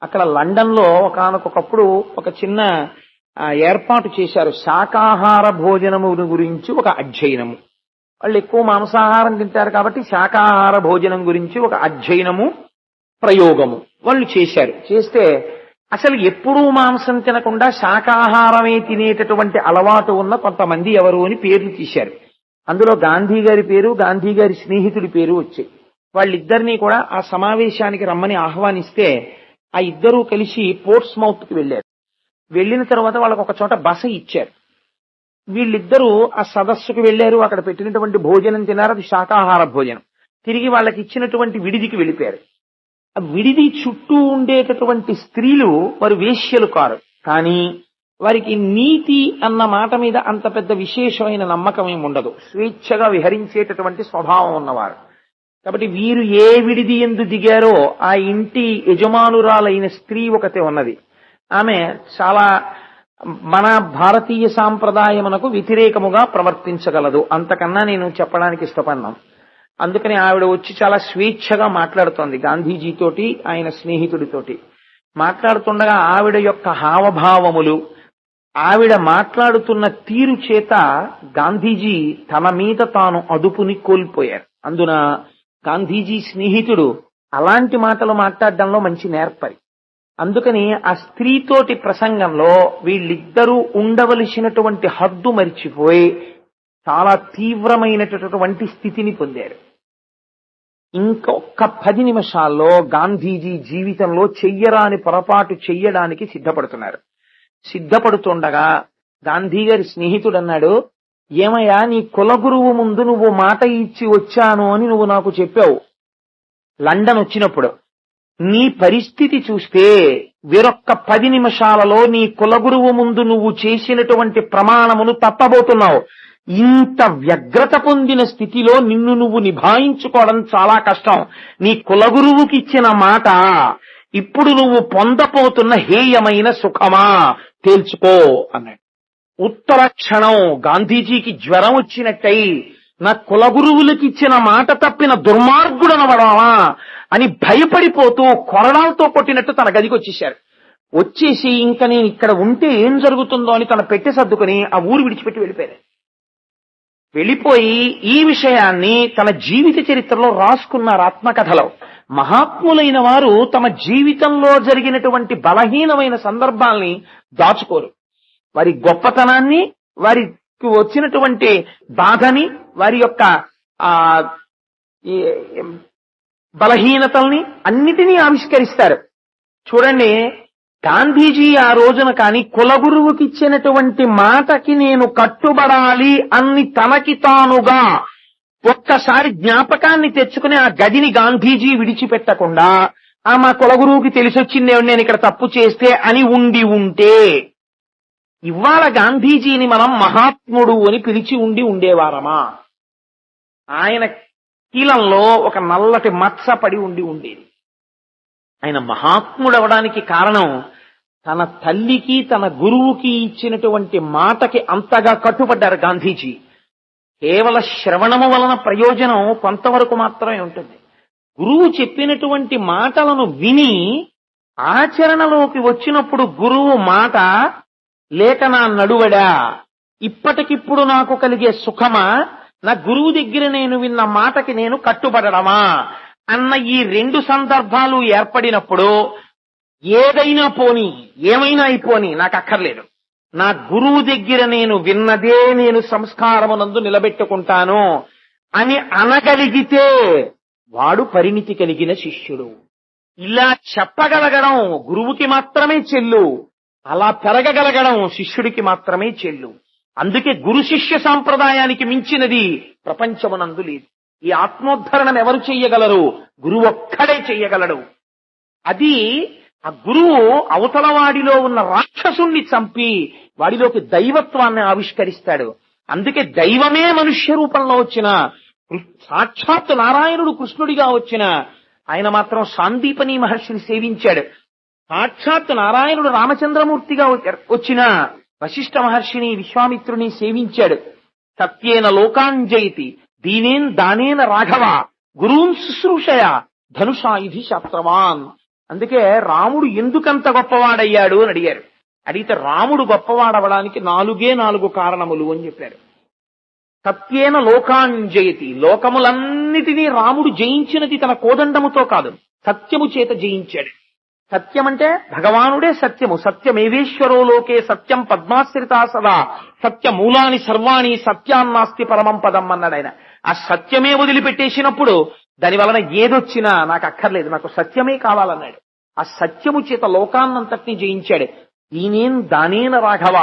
అక్కడ లండన్ లో ఒకానొకప్పుడు ఒక చిన్న ఏర్పాటు చేశారు, శాకాహార భోజనము గురించి ఒక అధ్యయనము. వాళ్ళు ఎక్కువ మాంసాహారం తింటారు కాబట్టి శాకాహార భోజనం గురించి ఒక అధ్యయనము, ప్రయోగము వాళ్ళు చేశారు. చేస్తే అసలు ఎప్పుడూ మాంసం తినకుండా శాకాహారమే తినేటటువంటి అలవాటు ఉన్న కొంతమంది ఎవరు అని పేర్లు తీశారు. అందులో గాంధీ గారి పేరు, గాంధీ గారి స్నేహితుడి పేరు వచ్చాయి. వాళ్ళిద్దరినీ కూడా ఆ సమావేశానికి రమ్మని ఆహ్వానిస్తే ఆ ఇద్దరూ కలిసి పోర్ట్స్మౌత్ కి వెళ్లారు. వెళ్లిన తర్వాత వాళ్ళకు ఒక చోట బస ఇచ్చారు. వీళ్ళిద్దరూ ఆ సదస్సుకు వెళ్లారు. అక్కడ పెట్టినటువంటి భోజనం తిన్నారు. అది శాకాహార భోజనం. తిరిగి వాళ్ళకి ఇచ్చినటువంటి విడిదికి వెళ్ళిపోయారు. ఆ విడిది చుట్టూ ఉండేటటువంటి స్త్రీలు వారు వేశ్యలు కారు, కానీ వారికి నీతి అన్న మాట మీద అంత పెద్ద విశేషమైన నమ్మకం ఏమి ఉండదు. స్వేచ్ఛగా విహరించేటటువంటి స్వభావం ఉన్నవారు. కాబట్టి వీరు ఏ విడిది ఎందు దిగారో ఆ ఇంటి యజమానురాలైన స్త్రీ ఒకతే ఉన్నది. ఆమె చాలా మన భారతీయ సాంప్రదాయమునకు వ్యతిరేకముగా ప్రవర్తించగలదు. అంతకన్నా నేను చెప్పడానికి ఇష్టపడినాను. అందుకని ఆవిడ వచ్చి చాలా స్వేచ్ఛగా మాట్లాడుతోంది గాంధీజీతోటి, ఆయన స్నేహితుడితోటి. మాట్లాడుతుండగా ఆవిడ యొక్క హావభావములు, ఆవిడ మాట్లాడుతున్న తీరు చేత గాంధీజీ తన మీద తాను అదుపుని కోల్పోయారు. అందున గాంధీజీ స్నేహితుడు అలాంటి మాటలు మాట్లాడడంలో మంచి నేర్పరి. అందుకని ఆ స్త్రీతోటి ప్రసంగంలో వీళ్ళిద్దరూ ఉండవలసినటువంటి హద్దు మరిచిపోయి చాలా తీవ్రమైనటువంటి స్థితిని పొందారు. ఇంకొక 10 నిమిషాల్లో గాంధీజీ జీవితంలో చెయ్యరాని పొరపాటు చెయ్యడానికి సిద్ధపడుతున్నారు. సిద్ధపడుతుండగా గాంధీ గారి స్నేహితుడు అన్నాడు, ఏమయ్యా, నీ కులగురువు ముందు నువ్వు మాట ఇచ్చి వచ్చాను అని నువ్వు నాకు చెప్పావు లండన్ వచ్చినప్పుడు. నీ పరిస్థితి చూస్తే వేరొక్క 10 నిమిషాలలో నీ కులగురువు ముందు నువ్వు చేసినటువంటి ప్రమాణమును తప్పబోతున్నావు. ఇంత వ్యగ్రత పొందిన స్థితిలో నిన్ను నువ్వు నిభాయించుకోవడం చాలా కష్టం. నీ కులగురువుకి ఇచ్చిన మాట ఇప్పుడు నువ్వు పొందపోతున్న హేయమైన సుఖమా తేల్చుకో అన్నాడు. ఉత్తర క్షణం గాంధీజీకి జ్వరం వచ్చినట్టయి, నా కులగురువులకి ఇచ్చిన మాట తప్పిన దుర్మార్గుడనవడమా అని భయపడిపోతూ కొరడాలతో కొట్టినట్టు తన గదికి వచ్చేశారు. వచ్చేసి ఇంకా నేను ఇక్కడ ఉంటే ఏం జరుగుతుందో అని తన పెట్టె సర్దుకుని ఆ ఊరు విడిచిపెట్టి వెళ్ళిపోయారు. వెళ్ళిపోయి ఈ విషయాన్ని తన జీవిత చరిత్రలో రాసుకున్నారు ఆత్మకథలో. మహాత్ములైన వారు తమ జీవితంలో జరిగినటువంటి బలహీనమైన సందర్భాల్ని దాచుకోరు. వారి గొప్పతనాన్ని, వారికి వచ్చినటువంటి బాధని, వారి యొక్క బలహీనతల్ని అన్నిటినీ ఆవిష్కరిస్తారు. చూడండి, గాంధీజీ ఆ రోజున కానీ కులగురువుకి ఇచ్చినటువంటి మాటకి నేను కట్టుబడాలి అని తనకి తానుగా ఒక్కసారి జ్ఞాపకాన్ని తెచ్చుకుని ఆ గదిని గాంధీజీ విడిచిపెట్టకుండా మా కులగురువుకి తెలిసొచ్చిందే నేను ఇక్కడ తప్పు చేస్తే అని ఉండి ఉంటే ఇవాళ గాంధీజీని మనం మహాత్ముడు అని పిలిచి ఉండేవారమా? ఆయన కీలంలో ఒక నల్లటి మచ్చ పడి ఉండేది. ఆయన మహాత్ముడు అవడానికి కారణం తన తల్లికి తన గురువుకి ఇచ్చినటువంటి మాటకి అంతగా కట్టుబడ్డారు గాంధీజీ. కేవల శ్రవణము వలన ప్రయోజనం కొంతవరకు మాత్రమే ఉంటుంది. గురువు చెప్పినటువంటి మాటలను విని ఆచరణలోకి వచ్చినప్పుడు గురువు మాట లేక నా నడువడా, ఇప్పటికిప్పుడు నాకు కలిగే సుఖమా, నా గురువు దగ్గర నేను విన్న మాటకి నేను కట్టుబడడమా అన్న ఈ 2 సందర్భాలు ఏర్పడినప్పుడు ఏదైనా పోని, ఏమైనా అయిపోని నాకు అక్కర్లేదు, నా గురువు దగ్గర నేను విన్నదే నేను సంస్కారమునందు నిలబెట్టుకుంటాను అని అనగలిగితే వాడు పరిణితి కలిగిన శిష్యుడు. ఇలా చెప్పగలగడం గురువుకి మాత్రమే చెల్లు, అలా పెరగగలగడం శిష్యుడికి మాత్రమే చెల్లు. అందుకే గురు శిష్య సాంప్రదాయానికి మించినది ప్రపంచమునందు లేదు. ఈ ఆత్మోద్ధరణం ఎవరు చెయ్యగలరు? గురువు ఒక్కడే చెయ్యగలడు. అది ఆ గురువు అవతల వాడిలో ఉన్న రాక్షసుణ్ణి చంపి వాడిలోకి దైవత్వాన్ని ఆవిష్కరిస్తాడు. అందుకే దైవమే మనుష్య రూపంలో వచ్చిన, సాక్షాత్ నారాయణుడు కృష్ణుడిగా వచ్చిన ఆయన మాత్రం సాందీపని మహర్షిని సేవించాడు. సాక్షాత్ నారాయణుడు రామచంద్రమూర్తిగా వచ్చిన వశిష్ఠ మహర్షిని విశ్వామిత్రుని సేవించాడు. సత్యేన లోకాంజయతి దీనేన్ దానేన రాఘవ గురూన్ శుశ్రూషయ ధనుషాయుధి శాస్త్రవాన్. అందుకే రాముడు ఎందుకంత గొప్పవాడయ్యాడు అని అడిగారు. అడిగితే రాముడు గొప్పవాడవడానికి 4 కారణములు అని చెప్పారు. సత్యేన లోకాంజయతి, లోకములన్నిటినీ రాముడు జయించినది తన కోదండముతో కాదు, సత్యము చేత జయించాడు. సత్యం అంటే భగవానుడే సత్యము. సత్యమేవేశ్వరో లోకే సత్యం పద్మాశ్రితా సదా సత్యమూలాని సర్వాణి సత్యాన్నాస్తి పరమం పదం అన్నాడు ఆయన. ఆ సత్యమే వదిలిపెట్టేసినప్పుడు దాని వలన ఏదొచ్చినా నాకు అక్కర్లేదు, నాకు సత్యమే కావాలన్నాడు. ఆ సత్యము చేత లోకాన్నంతటినీ జయించాడు. దీనేన్ దానేన రాఘవ,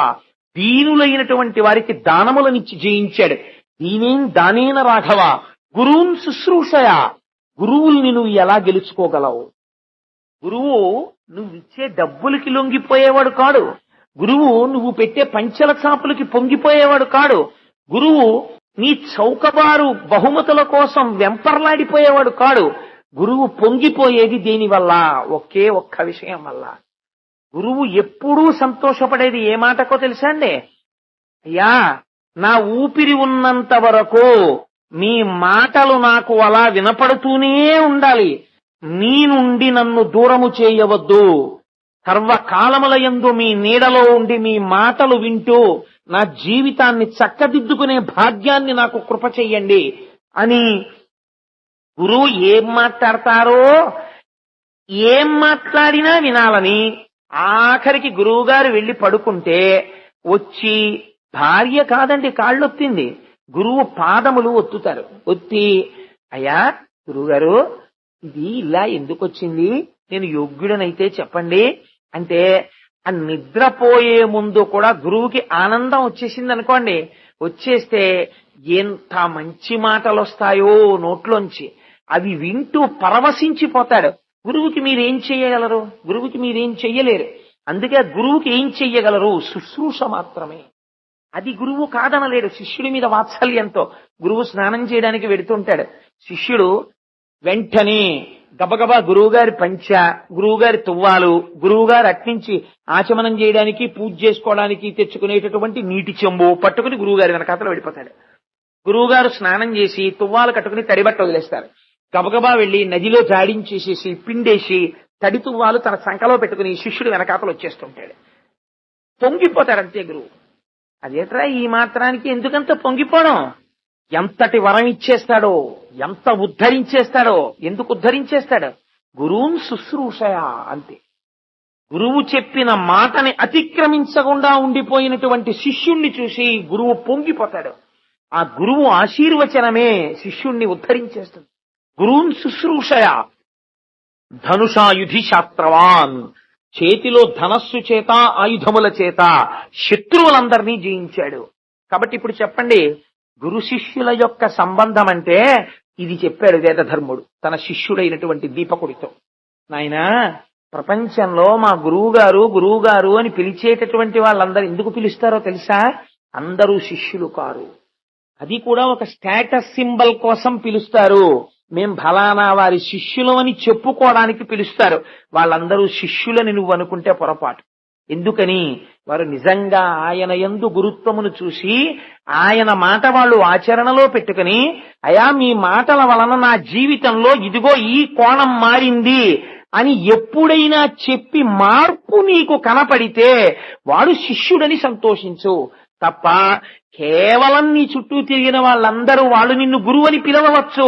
దీనులైనటువంటి వారికి దానములనిచ్చి జయించాడు. దీనేన్ దానేన రాఘవ గురూన్ శుశ్రూషయ, గురువుల్ని నువ్వు ఎలా గెలుచుకోగలవు? గురువు నువ్విచ్చే డబ్బులకి లొంగిపోయేవాడు కాడు. గురువు నువ్వు పెట్టే పంచెల చాపులకి పొంగిపోయేవాడు కాడు. గురువు నీ చౌకబారు బహుమతుల కోసం వెంపర్లాడిపోయేవాడు కాడు. గురువు పొంగిపోయేది దేనివల్ల? ఒకే ఒక్క విషయం వల్ల. గురువు ఎప్పుడూ సంతోషపడేది ఏ మాటకో తెలుసా అండి? అయ్యా, నా ఊపిరి ఉన్నంత వరకు మీ మాటలు నాకు అలా వినపడుతూనే ఉండాలి, నీ నుండి నన్ను దూరము చేయవద్దు. సర్వకాలములయందు మీ నీడలో ఉండి మీ మాటలు వింటూ నా జీవితాన్ని చక్కదిద్దుకునే భాగ్యాన్ని నాకు కృప చెయ్యండి అని గురువు ఏం మాట్లాడతారో ఏం మాట్లాడినా వినాలని. ఆఖరికి గురువుగారు వెళ్లి పడుకుంటే వచ్చి భార్య కాదండి కాళ్ళొత్తింది, గురువు పాదములు ఒత్తుతారు. ఒత్తి, అయ్యా గురువుగారు ఇది ఇలా ఎందుకు వచ్చింది, నేను యోగ్యుడనైతే చెప్పండి అంటే ఆ నిద్రపోయే ముందు కూడా గురువుకి ఆనందం వచ్చేసింది అనుకోండి. వచ్చేస్తే ఎంత మంచి మాటలు వస్తాయో నోట్లోంచి, అవి వింటూ పరవశించిపోతాడు. గురువుకి మీరేం చెయ్యగలరు? గురువుకి మీరేం చెయ్యలేరు. అందుకే గురువుకి ఏం చెయ్యగలరు? శుశ్రూష మాత్రమే. అది గురువు కాదనలేడు. శిష్యుడి మీద వాత్సల్యంతో గురువు స్నానం చేయడానికి వెడుతుంటాడు. శిష్యుడు వెంటనే గబగబా గురువుగారి పంచ, గురువుగారి తువ్వాలు, గురువుగారు అట్నుంచి ఆచమనం చేయడానికి పూజ చేసుకోవడానికి తెచ్చుకునేటటువంటి నీటి చెంబు పట్టుకుని గురువుగారి వెనకాతలో వెళ్ళిపోతాడు. గురువుగారు స్నానం చేసి తువ్వాలు కట్టుకుని తడిబట్ట వదిలేస్తారు. గబగబా వెళ్లి నదిలో జాడించేసేసి పిండేసి తడి తువ్వాలు తన సంకలో పెట్టుకుని శిష్యుడు వెనకాతలు వచ్చేస్తుంటాడు. పొంగిపోతాడు అంతే గురువు. అదేట్రా ఈ మాత్రానికి ఎందుకంత పొంగిపోవడం? ఎంతటి వరం ఇచ్చేస్తాడో, ఎంత ఉద్ధరించేస్తాడో. ఎందుకు ఉద్ధరించేస్తాడు? గురువున్ శుశ్రూషయ అంతే. గురువు చెప్పిన మాటని అతిక్రమించకుండా ఉండిపోయినటువంటి శిష్యుణ్ణి చూసి గురువు పొంగిపోతాడు. ఆ గురువు ఆశీర్వచనమే శిష్యుణ్ణి ఉద్ధరించేస్తుంది. గురువున్ శుశ్రూషయ ధనుషాయుధి శాస్త్రవాన్, చేతిలో ధనస్సు చేత ఆయుధముల చేత శత్రువులందరినీ జయించాడు. కాబట్టి ఇప్పుడు చెప్పండి, గురు శిష్యుల యొక్క సంబంధం అంటే ఇది చెప్పాడు వేదధర్ముడు తన శిష్యుడైనటువంటి దీపకుడితో. నాయనా, ప్రపంచంలో మా గురువుగారు అని పిలిచేటటువంటి వాళ్ళందరూ ఎందుకు పిలుస్తారో తెలుసా? అందరూ శిష్యులు కారు. అది కూడా ఒక స్టేటస్ సింబల్ కోసం పిలుస్తారు. మేం ఫలానా వారి శిష్యులు అని చెప్పుకోవడానికి పిలుస్తారు. వాళ్ళందరూ శిష్యులని నువ్వు అనుకుంటే పొరపాటు. ఎందుకని? వారు నిజంగా ఆయన యందు గురుత్వమును చూసి ఆయన మాట వాళ్ళు ఆచరణలో పెట్టుకుని, అయా మీ మాటల వలన నా జీవితంలో ఇదిగో ఈ కోణం మారింది అని ఎప్పుడైనా చెప్పి మార్పు నీకు కనపడితే వాడు శిష్యుడని సంతోషించు. తప్ప కేవలం నీ చుట్టూ తిరిగిన వాళ్ళందరూ వాళ్ళు నిన్ను గురువు అని పిలవవచ్చు,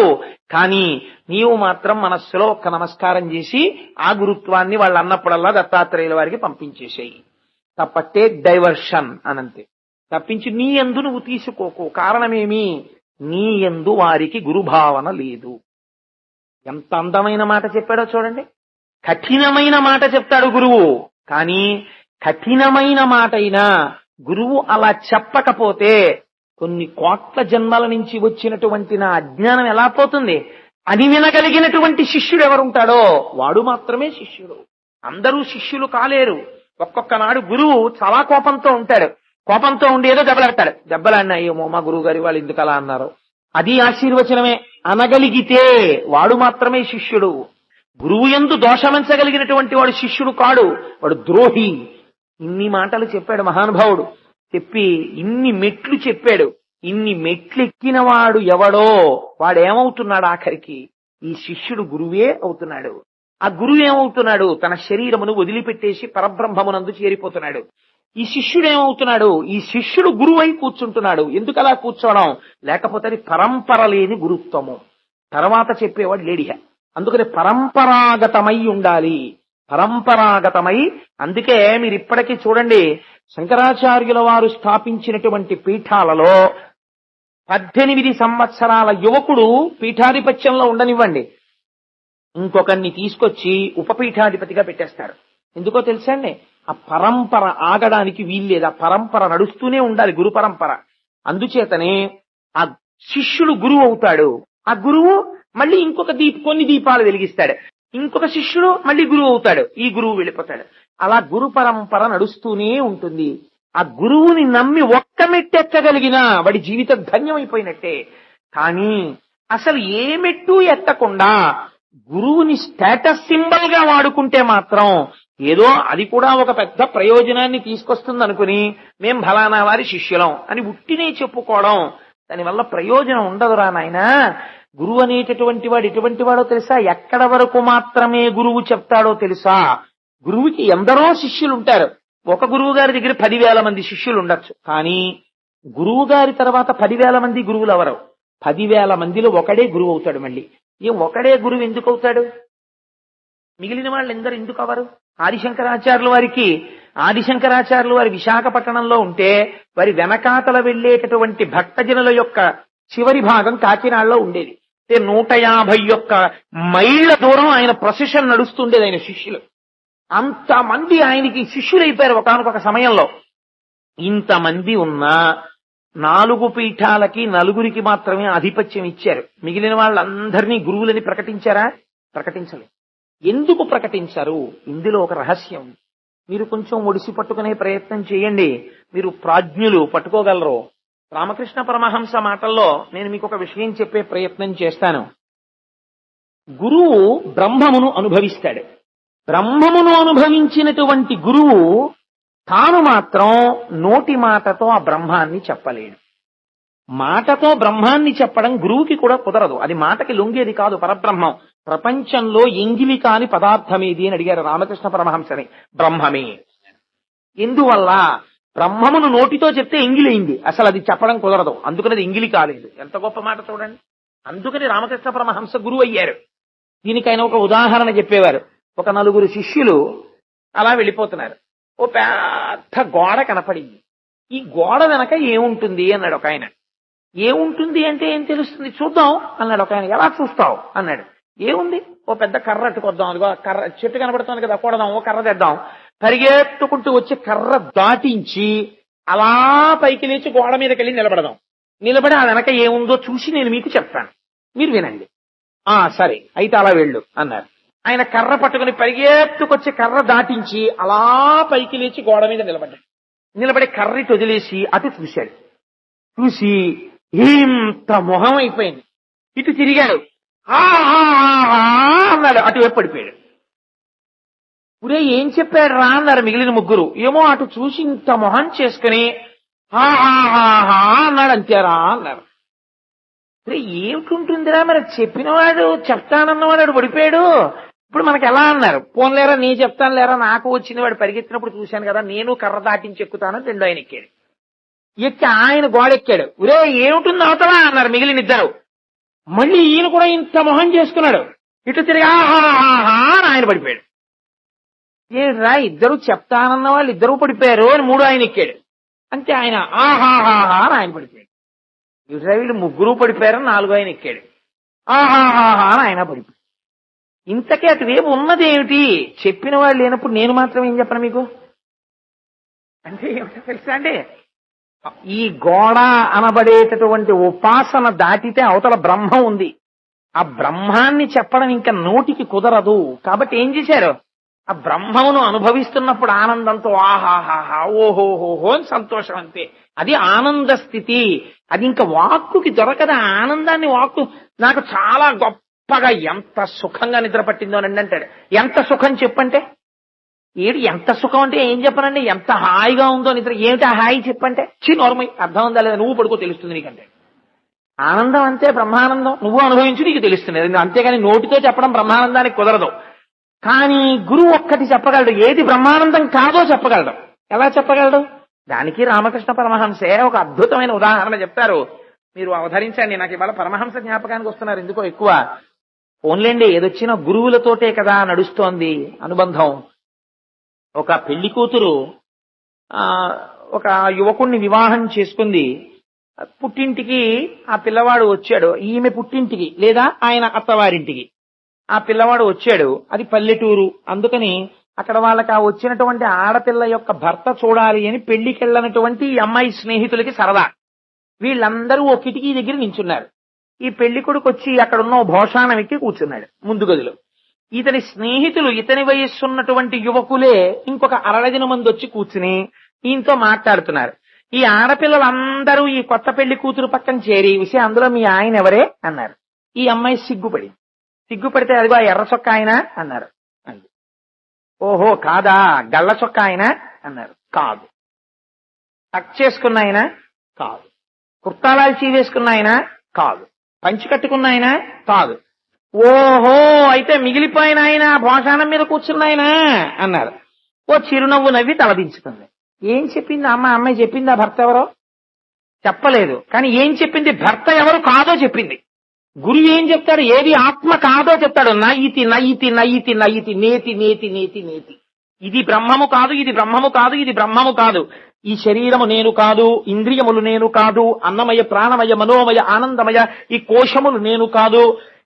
కానీ నీవు మాత్రం మనస్సులో ఒక్క నమస్కారం చేసి ఆ గురుత్వాన్ని వాళ్ళు అన్నప్పుడల్లా దత్తాత్రేయుల వారికి పంపించేసేయి. తప్ప టేక్ డైవర్షన్ అనంతే. తప్పించి నీ యందు నువ్వు తీసుకోకు. కారణమేమి? నీ యందు వారికి గురుభావన లేదు. ఎంత అందమైన మాట చెప్పాడో చూడండి. కఠినమైన మాట చెప్తాడు గురువు, కానీ కఠినమైన మాట అయినా గురువు అలా చెప్పకపోతే కొన్ని కోట్ల జన్మల నుంచి వచ్చినటువంటి నా అజ్ఞానం ఎలా పోతుంది అని వినగలిగినటువంటి శిష్యుడు ఎవరుంటాడో వాడు మాత్రమే శిష్యుడు. అందరూ శిష్యులు కాలేరు. ఒక్కొక్క నాడు గురువు చాలా కోపంతో ఉంటాడు. కోపంతో ఉండి ఏదో దెబ్బలాడతాడు. దెబ్బలాడినా ఏమో మా గురువు గారి వాళ్ళు ఎందుకు అలా అన్నారు, అది ఆశీర్వచనమే అనగలిగితే వాడు మాత్రమే శిష్యుడు. గురువు యందు దోషమించగలిగినటువంటి వాడు శిష్యుడు కాడు, వాడు ద్రోహి. ఇన్ని మాటలు చెప్పాడు మహానుభావుడు. చెప్పి ఇన్ని మెట్లు చెప్పాడు. ఇన్ని మెట్లెక్కిన వాడు ఎవడో వాడేమవుతున్నాడు? ఆఖరికి ఈ శిష్యుడు గురువే అవుతున్నాడు. ఆ గురువు ఏమవుతున్నాడు? తన శరీరమును వదిలిపెట్టేసి పరబ్రహ్మమునందు చేరిపోతున్నాడు. ఈ శిష్యుడు ఏమవుతున్నాడు? ఈ శిష్యుడు గురువై కూర్చుంటున్నాడు. ఎందుకు అలా కూర్చోవడం? లేకపోతే అది పరంపర లేని గురుత్వము. తర్వాత చెప్పేవాడు లేడిహ. అందుకని పరంపరాగతమై ఉండాలి. పరంపరాగతమై. అందుకే మీరు ఇప్పటికీ చూడండి, శంకరాచార్యుల వారు స్థాపించినటువంటి పీఠాలలో 18 సంవత్సరాల యువకుడు పీఠాధిపత్యంలో ఉండనివ్వండి, ఇంకొకరిని తీసుకొచ్చి ఉపపీఠాధిపతిగా పెట్టేస్తారు. ఎందుకో తెలుసా అండి? ఆ పరంపర ఆగడానికి వీల్లేదు. ఆ పరంపర నడుస్తూనే ఉండాలి, గురు పరంపర. అందుచేతనే ఆ శిష్యుడు గురువు అవుతాడు. ఆ గురువు మళ్ళీ కొన్ని దీపాలు వెలిగిస్తాడు. ఇంకొక శిష్యుడు మళ్ళీ గురువు అవుతాడు. ఈ గురువు వెళ్ళిపోతాడు. అలా గురు పరంపర నడుస్తూనే ఉంటుంది. ఆ గురువుని నమ్మి ఒక్క మెట్టెక్కగలిగినా వాడి జీవితం ధన్యమైపోయినట్టే. కానీ అసలు ఏ మెట్టు ఎత్తకుండా గురువుని స్టేటస్ సింబల్ గా వాడుకుంటే మాత్రం ఏదో అది కూడా ఒక పెద్ద ప్రయోజనాన్ని తీసుకొస్తుంది అనుకుని మేం ఫలానా వారి శిష్యులం అని ఉట్టినే చెప్పుకోవడం, దానివల్ల ప్రయోజనం ఉండదురా నాయనా. గురువు అనేటటువంటి వాడు ఎటువంటి వాడో తెలుసా? ఎక్కడ వరకు మాత్రమే గురువు చెప్తాడో తెలుసా? గురువుకి ఎందరో శిష్యులు ఉంటారు. ఒక గురువు గారి దగ్గర 10,000 మంది శిష్యులు ఉండొచ్చు. కానీ గురువు గారి తర్వాత 10,000 మంది గురువులు ఎవరు? 10,000 మందిలో ఒకడే గురువు అవుతాడు. మళ్ళీ ఒకడే గురువు ఎందుకు అవుతాడు? మిగిలిన వాళ్ళు ఎందరు ఎందుకు అవరు? ఆదిశంకరాచార్యులు వారి విశాఖపట్నంలో ఉంటే వారి వెనకాతల వెళ్లేటటువంటి భక్తజనుల యొక్క చివరి భాగం కాకినాడలో ఉండేది. 151 మైళ్ల దూరం ఆయన ప్రొసెషన్ నడుస్తుండేది. ఆయన శిష్యులు అంతమంది ఆయనకి శిష్యులైపోయారు ఒకానొక సమయంలో. ఇంతమంది ఉన్నా 4 పీఠాలకి 4 మాత్రమే ఆధిపత్యం ఇచ్చారు. మిగిలిన వాళ్ళందరినీ గురువులని ప్రకటించారా? ప్రకటించలేదు. ఎందుకు ప్రకటించారు? ఇందులో ఒక రహస్యం. మీరు కొంచెం ఒడిసి పట్టుకునే ప్రయత్నం చేయండి, మీరు ప్రాజ్ఞులు పట్టుకోగలరు. రామకృష్ణ పరమహంస మాటల్లో నేను మీకు ఒక విషయం చెప్పే ప్రయత్నం చేస్తాను. గురువు బ్రహ్మమును అనుభవిస్తాడు. బ్రహ్మమును అనుభవించినటువంటి గురువు తాను మాత్రం నోటి మాటతో ఆ బ్రహ్మాన్ని చెప్పలేడు. మాటతో బ్రహ్మాన్ని చెప్పడం గురువుకి కూడా కుదరదు. అది మాటకి లొంగేది కాదు. పరబ్రహ్మం. ప్రపంచంలో ఎంగిలి కాని పదార్థమేది అని అడిగారు రామకృష్ణ పరమహంసని. బ్రహ్మమే. ఎందువల్ల? బ్రహ్మమును నోటితో చెప్తే ఎంగిలైంది, అసలు అది చెప్పడం కుదరదు. అందుకని అది ఎంగిలి కాలేదు. ఎంత గొప్ప మాట చూడండి. అందుకని రామకృష్ణ పరమహంస గురువు అయ్యారు. దీనికైనా ఒక ఉదాహరణ చెప్పేవారు. ఒక 4 శిష్యులు అలా వెళ్ళిపోతున్నారు. ఓ పెద్ద గోడ కనపడింది. ఈ గోడ వెనక ఏముంటుంది అన్నాడు ఒక ఆయన. ఏముంటుంది అంటే ఏం తెలుస్తుంది, చూద్దాం అన్నాడు ఒక ఆయన. ఎలా చూస్తావు అన్నాడు. ఏముంది, ఓ పెద్ద కర్ర అట్టుకొద్దాం, అదిగో కర్ర చెట్టు కనబడుతుంది కదా, కూడదాం, ఓ కర్ర తెద్దాం. పరిగెత్తుకుంటూ వచ్చి కర్ర దాటించి అలా పైకి లేచి గోడ మీదకి వెళ్ళి నిలబడదాం. నిలబడి ఆ వెనక ఏముందో చూసి నేను మీకు చెప్తాను, మీరు వినండి. సరే అయితే అలా వెళ్ళు అన్నారు. ఆయన కర్ర పట్టుకుని పరిగెత్తుకొచ్చి కర్ర దాటించి అలా పైకి లేచి గోడ మీద నిలబడ్డాడు. నిలబడి కర్రీ వదిలేసి అటు చూశాడు. చూసి ఇంత మొహం అయిపోయింది. ఇటు తిరిగాడు. అన్నాడు. అటువైపు పడిపోయాడు. ఒరే ఏం చెప్పాడు రా అన్నారు మిగిలిన 3. ఏమో అటు చూసి ఇంత మొహం చేసుకుని అన్నాడు. అంతేరా అన్నారు. ఏమిటుంటుందిరా మరి, చెప్పినవాడు చెప్తానన్నవాడు పడిపోయాడు, ఇప్పుడు మనకి ఎలా అన్నారు. పోన్లేరా నీ చెప్తాను లేరా, నాకు వచ్చిన వాడు పరిగెత్తినప్పుడు చూశాను కదా, నేను కర్ర దాటించి ఎక్కుతానని 2 ఆయన ఎక్కాడు. ఎక్కి ఆయన గోడెక్కాడు. ఒరే ఏమిటుంది అవతలా అన్నారు మిగిలిన 2. మళ్ళీ ఈయన కూడా ఇంత మొహం చేసుకున్నాడు. ఇటు తిరిగి ఆయన పడిపోయాడు. ఏంట్రా ఇద్దరు చెప్తానన్న వాళ్ళు ఇద్దరు పడిపోయారు అని 3 ఆయన ఎక్కాడు. అంతే ఆయన అని ఆయన పడిపోయాడు. వీళ్ళు 3 పడిపోయారని 4 ఆయన ఎక్కాడు. అని ఆయన పడిపోయాడు. ఇంతకీ అటువైపు ఉన్నది ఏమిటి? చెప్పిన వాళ్ళు లేనప్పుడు నేను మాత్రం ఏం చెప్పను మీకు అంటే ఏమిటో తెలుసా అండి, ఈ గోడ అనబడేటటువంటి ఉపాసన దాటితే అవతల బ్రహ్మం ఉంది. ఆ బ్రహ్మాన్ని చెప్పడం ఇంకా నోటికి కుదరదు. కాబట్టి ఏం చేశారు, ఆ బ్రహ్మమును అనుభవిస్తున్నప్పుడు ఆనందంతో ఆహాహాహా ఓహోహోహో అని సంతోషం, అంతే. అది ఆనంద స్థితి. అది ఇంకా వాక్కుకి దొరకదు. ఆ ఆనందాన్ని వాక్కు నాకు చాలా గొప్ప గొప్పగా ఎంత సుఖంగా నిద్ర పట్టిందోనండి అంటాడు. ఎంత సుఖం చెప్పంటే, ఏడు ఎంత సుఖం అంటే ఏం చెప్పనండి, ఎంత హాయిగా ఉందో నిద్ర. ఏమిటి ఆ హాయి చెప్పంటే, నోర్మై అర్థం ఉందా లేదా, నువ్వు పడుకో తెలుస్తుంది నీకంటే. ఆనందం అంతే, బ్రహ్మానందం. నువ్వు అనుభవించు నీకు తెలుస్తుంది. అంతేగాని నోటితో చెప్పడం బ్రహ్మానందానికి కుదరదు. కానీ గురువు ఒక్కటి చెప్పగలడు, ఏది బ్రహ్మానందం కాదో చెప్పగలడు. ఎలా చెప్పగలడు? దానికి రామకృష్ణ పరమహంసే ఒక అద్భుతమైన ఉదాహరణ చెప్తారు. మీరు అవధరించండి. నాకు ఇవాళ పరమహంస జ్ఞాపకానికి వస్తున్నారు ఎందుకో ఎక్కువ. ఓన్లేండి, ఏదొచ్చినా గురువులతోటే కదా నడుస్తోంది అనుబంధం. ఒక పెళ్లి కూతురు ఒక యువకుణ్ణి వివాహం చేసుకుంది. పుట్టింటికి ఆ పిల్లవాడు వచ్చాడు. ఈమె పుట్టింటికి లేదా ఆయన అత్తవారింటికి ఆ పిల్లవాడు వచ్చాడు. అది పల్లెటూరు. అందుకని అక్కడ వాళ్ళకి ఆ వచ్చినటువంటి ఆడపిల్ల యొక్క భర్త చూడాలి అని పెళ్లికెళ్ళనటువంటి ఈ అమ్మాయి స్నేహితులకి సరదా. వీళ్ళందరూ ఓ కిటికీ దగ్గర నించున్నారు. ఈ పెళ్లి కొడుకు వచ్చి అక్కడున్న ఓ భోషాణం ఎక్కి కూర్చున్నాడు ముందు గదిలో. ఇతని స్నేహితులు ఇతని వయస్సున్నటువంటి యువకులే ఇంకొక 60 మంది వచ్చి కూర్చుని ఈయనతో మాట్లాడుతున్నారు. ఈ ఆడపిల్లలందరూ ఈ కొత్త పెళ్లి కూతురు పక్కన చేరి, విషయం అందులో మీ ఆయన ఎవరే అన్నారు. ఈ అమ్మాయి సిగ్గుపడితే అదిగో ఆ ఎర్ర చొక్క ఆయన అన్నారు. అంది. ఓహో కాదా, గళ్ళ చొక్క ఆయన అన్నారు. కాదు. టక్ చేసుకున్న ఆయన కాదు. కుర్తాలాలు చీవేసుకున్న ఆయన కాదు. పంచి కట్టుకున్న ఆయన కాదు. ఓహో అయితే మిగిలిపోయిన ఆయన భోషాణం మీద కూర్చున్న ఆయన అన్నారు. ఓ చిరునవ్వు నవ్వి తలదించుకుంది. ఏం చెప్పింది అమ్మాయి చెప్పిందా భర్త ఎవరో? చెప్పలేదు. కానీ ఏం చెప్పింది? భర్త ఎవరు కాదో చెప్పింది. గురువు ఏం చెప్తాడు? ఏది ఆత్మ కాదో చెప్తాడు. నయితి నయితి నయితి నయితి నేతి నేతి నేతి నేతి. ఇది బ్రహ్మము కాదు, ఇది బ్రహ్మము కాదు, ఇది బ్రహ్మము కాదు. ఈ శరీరము నేను కాదు, ఇంద్రియములు నేను కాదు, అన్నమయ ప్రాణమయ మనోమయ ఆనందమయ ఈ కోశములు నేను కాదు,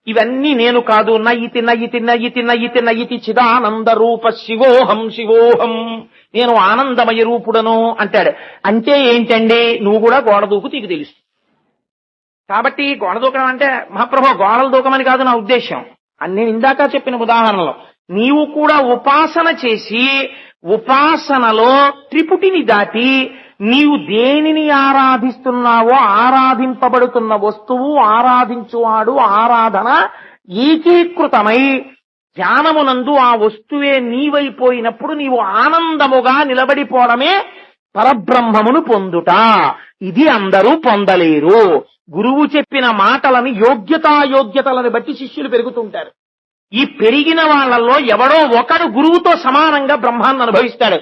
ఇవన్నీ నేను కాదు. నయితి నయితి నయితి నయితి నయితి చిదానంద రూప శివోహం శివోహం, నేను ఆనందమయ రూపుడను అంటాడు. అంటే ఏంటండి? నువ్వు కూడా గోడ దూకు నీకు తెలుస్తుంది. కాబట్టి గోడ దూకడం అంటే మహాప్రభు గోడలు దూకమని కాదు నా ఉద్దేశం. నేను ఇందాక చెప్పిన ఉదాహరణలో నీవు కూడా ఉపాసన చేసి ఉపాసనలో త్రిపుటిని దాటి నీవు దేనిని ఆరాధిస్తున్నావో ఆరాధింపబడుతున్న వస్తువు ఆరాధించువాడు ఆరాధన ఏకీకృతమై ధ్యానమునందు ఆ వస్తువే నీవైపోయినప్పుడు నీవు ఆనందముగా నిలబడిపోవడమే పరబ్రహ్మమును పొందుట. ఇది అందరూ పొందలేరు. గురువు చెప్పిన మాటలని యోగ్యతాయోగ్యతలను బట్టి శిష్యులు పెరుగుతుంటారు. ఈ పెరిగిన వాళ్ళల్లో ఎవడో ఒకడు గురువుతో సమానంగా బ్రహ్మాన్ని అనుభవిస్తాడు.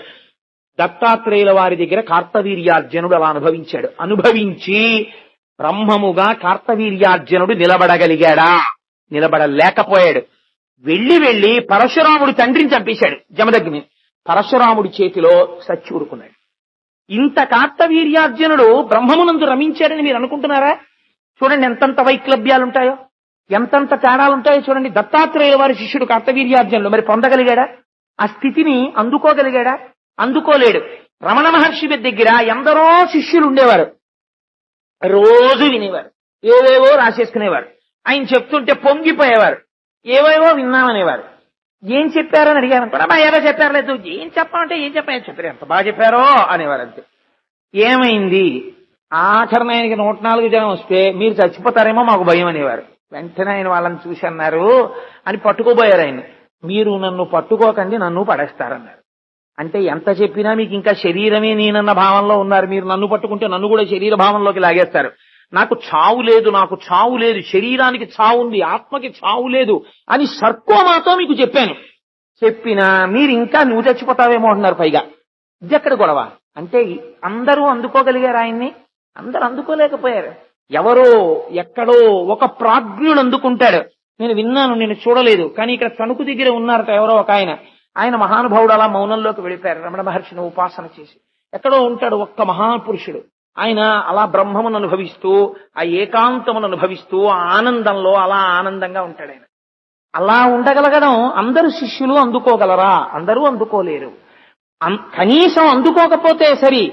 దత్తాత్రేయుల వారి దగ్గర కార్తవీర్యార్జునుడు అలా అనుభవించాడు. అనుభవించి బ్రహ్మముగా కార్తవీర్యార్జునుడు నిలబడగలిగాడా? నిలబడలేకపోయాడు. వెళ్లి పరశురాముడి తండ్రిని చంపేశాడు జమదగ్ని. పరశురాముడి చేతిలో సచ్చూరుకున్నాడు. ఇంత కార్తవీర్యార్జునుడు బ్రహ్మమునందు రమించాడని మీరు అనుకుంటున్నారా? చూడండి ఎంతంత వైక్లభ్యాలుంటాయో, ఎంతంత తేడాలుంటాయో చూడండి. దత్తాత్రేయుల వారి శిష్యుడు కార్తవీర్యార్జునుడు మరి పొందగలిగాడా? ఆ స్థితిని అందుకోగలిగాడా? అందుకోలేడు. రమణ మహర్షి దగ్గర ఎందరో శిష్యులు ఉండేవారు. రోజు వినేవారు, ఏవేవో రాసేసుకునేవారు. ఆయన చెప్తుంటే పొంగిపోయేవారు, ఏవేవో విన్నామనేవారు. ఏం చెప్పారని అడిగాను కూడా, మా ఏదో చెప్పారు, లేదు ఏం చెప్పాలంటే ఏం చెప్పారు, ఎంత బాగా చెప్పారో అనేవారు. అంతే. ఏమైంది? ఆఖరణ ఆయనకి 104 జనం వస్తే మీరు చచ్చిపోతారేమో మాకు భయం అనేవారు. వెంటనే ఆయన వాళ్ళని చూసి అన్నారు అని పట్టుకోబోయారు ఆయన. మీరు నన్ను పట్టుకోకండి, నన్ను పడేస్తారన్నారు. అంటే ఎంత చెప్పినా మీకు ఇంకా శరీరమే నేనన్న భావంలో ఉన్నారు. మీరు నన్ను పట్టుకుంటే నన్ను కూడా శరీర భావంలోకి లాగేస్తారు. నాకు చావు లేదు, నాకు చావు లేదు, శరీరానికి చావు ఉంది, ఆత్మకి చావు లేదు అని సర్కోమాతో మీకు చెప్పాను. చెప్పినా మీరు ఇంకా నువ్వు చచ్చిపోతావేమో అంటున్నారు. పైగా ఇదెక్కడ గొడవ? అంటే అందరూ అందుకోగలిగారు ఆయన్ని? అందరూ అందుకోలేకపోయారు. ఎవరో ఎక్కడో ఒక ప్రాజ్ఞుడు అందుకుంటాడు. నేను విన్నాను, నేను చూడలేదు, కానీ ఇక్కడ తణుకు దగ్గర ఉన్నారట ఎవరో ఒక ఆయన. ఆయన మహానుభావుడు అలా మౌనంలోకి వెళ్ళిపోయారు. రమణ మహర్షిని ఉపాసన చేసి ఎక్కడో ఉంటాడు ఒక్క మహాపురుషుడు. ఆయన అలా బ్రహ్మమును అనుభవిస్తూ ఆ ఏకాంతమును అనుభవిస్తూ ఆ ఆనందంలో అలా ఆనందంగా ఉంటాడు ఆయన. అలా ఉండగలగడం అందరు శిష్యులు అందుకోగలరా? అందరూ అందుకోలేరు. కనీసం అందుకోకపోతే సరి,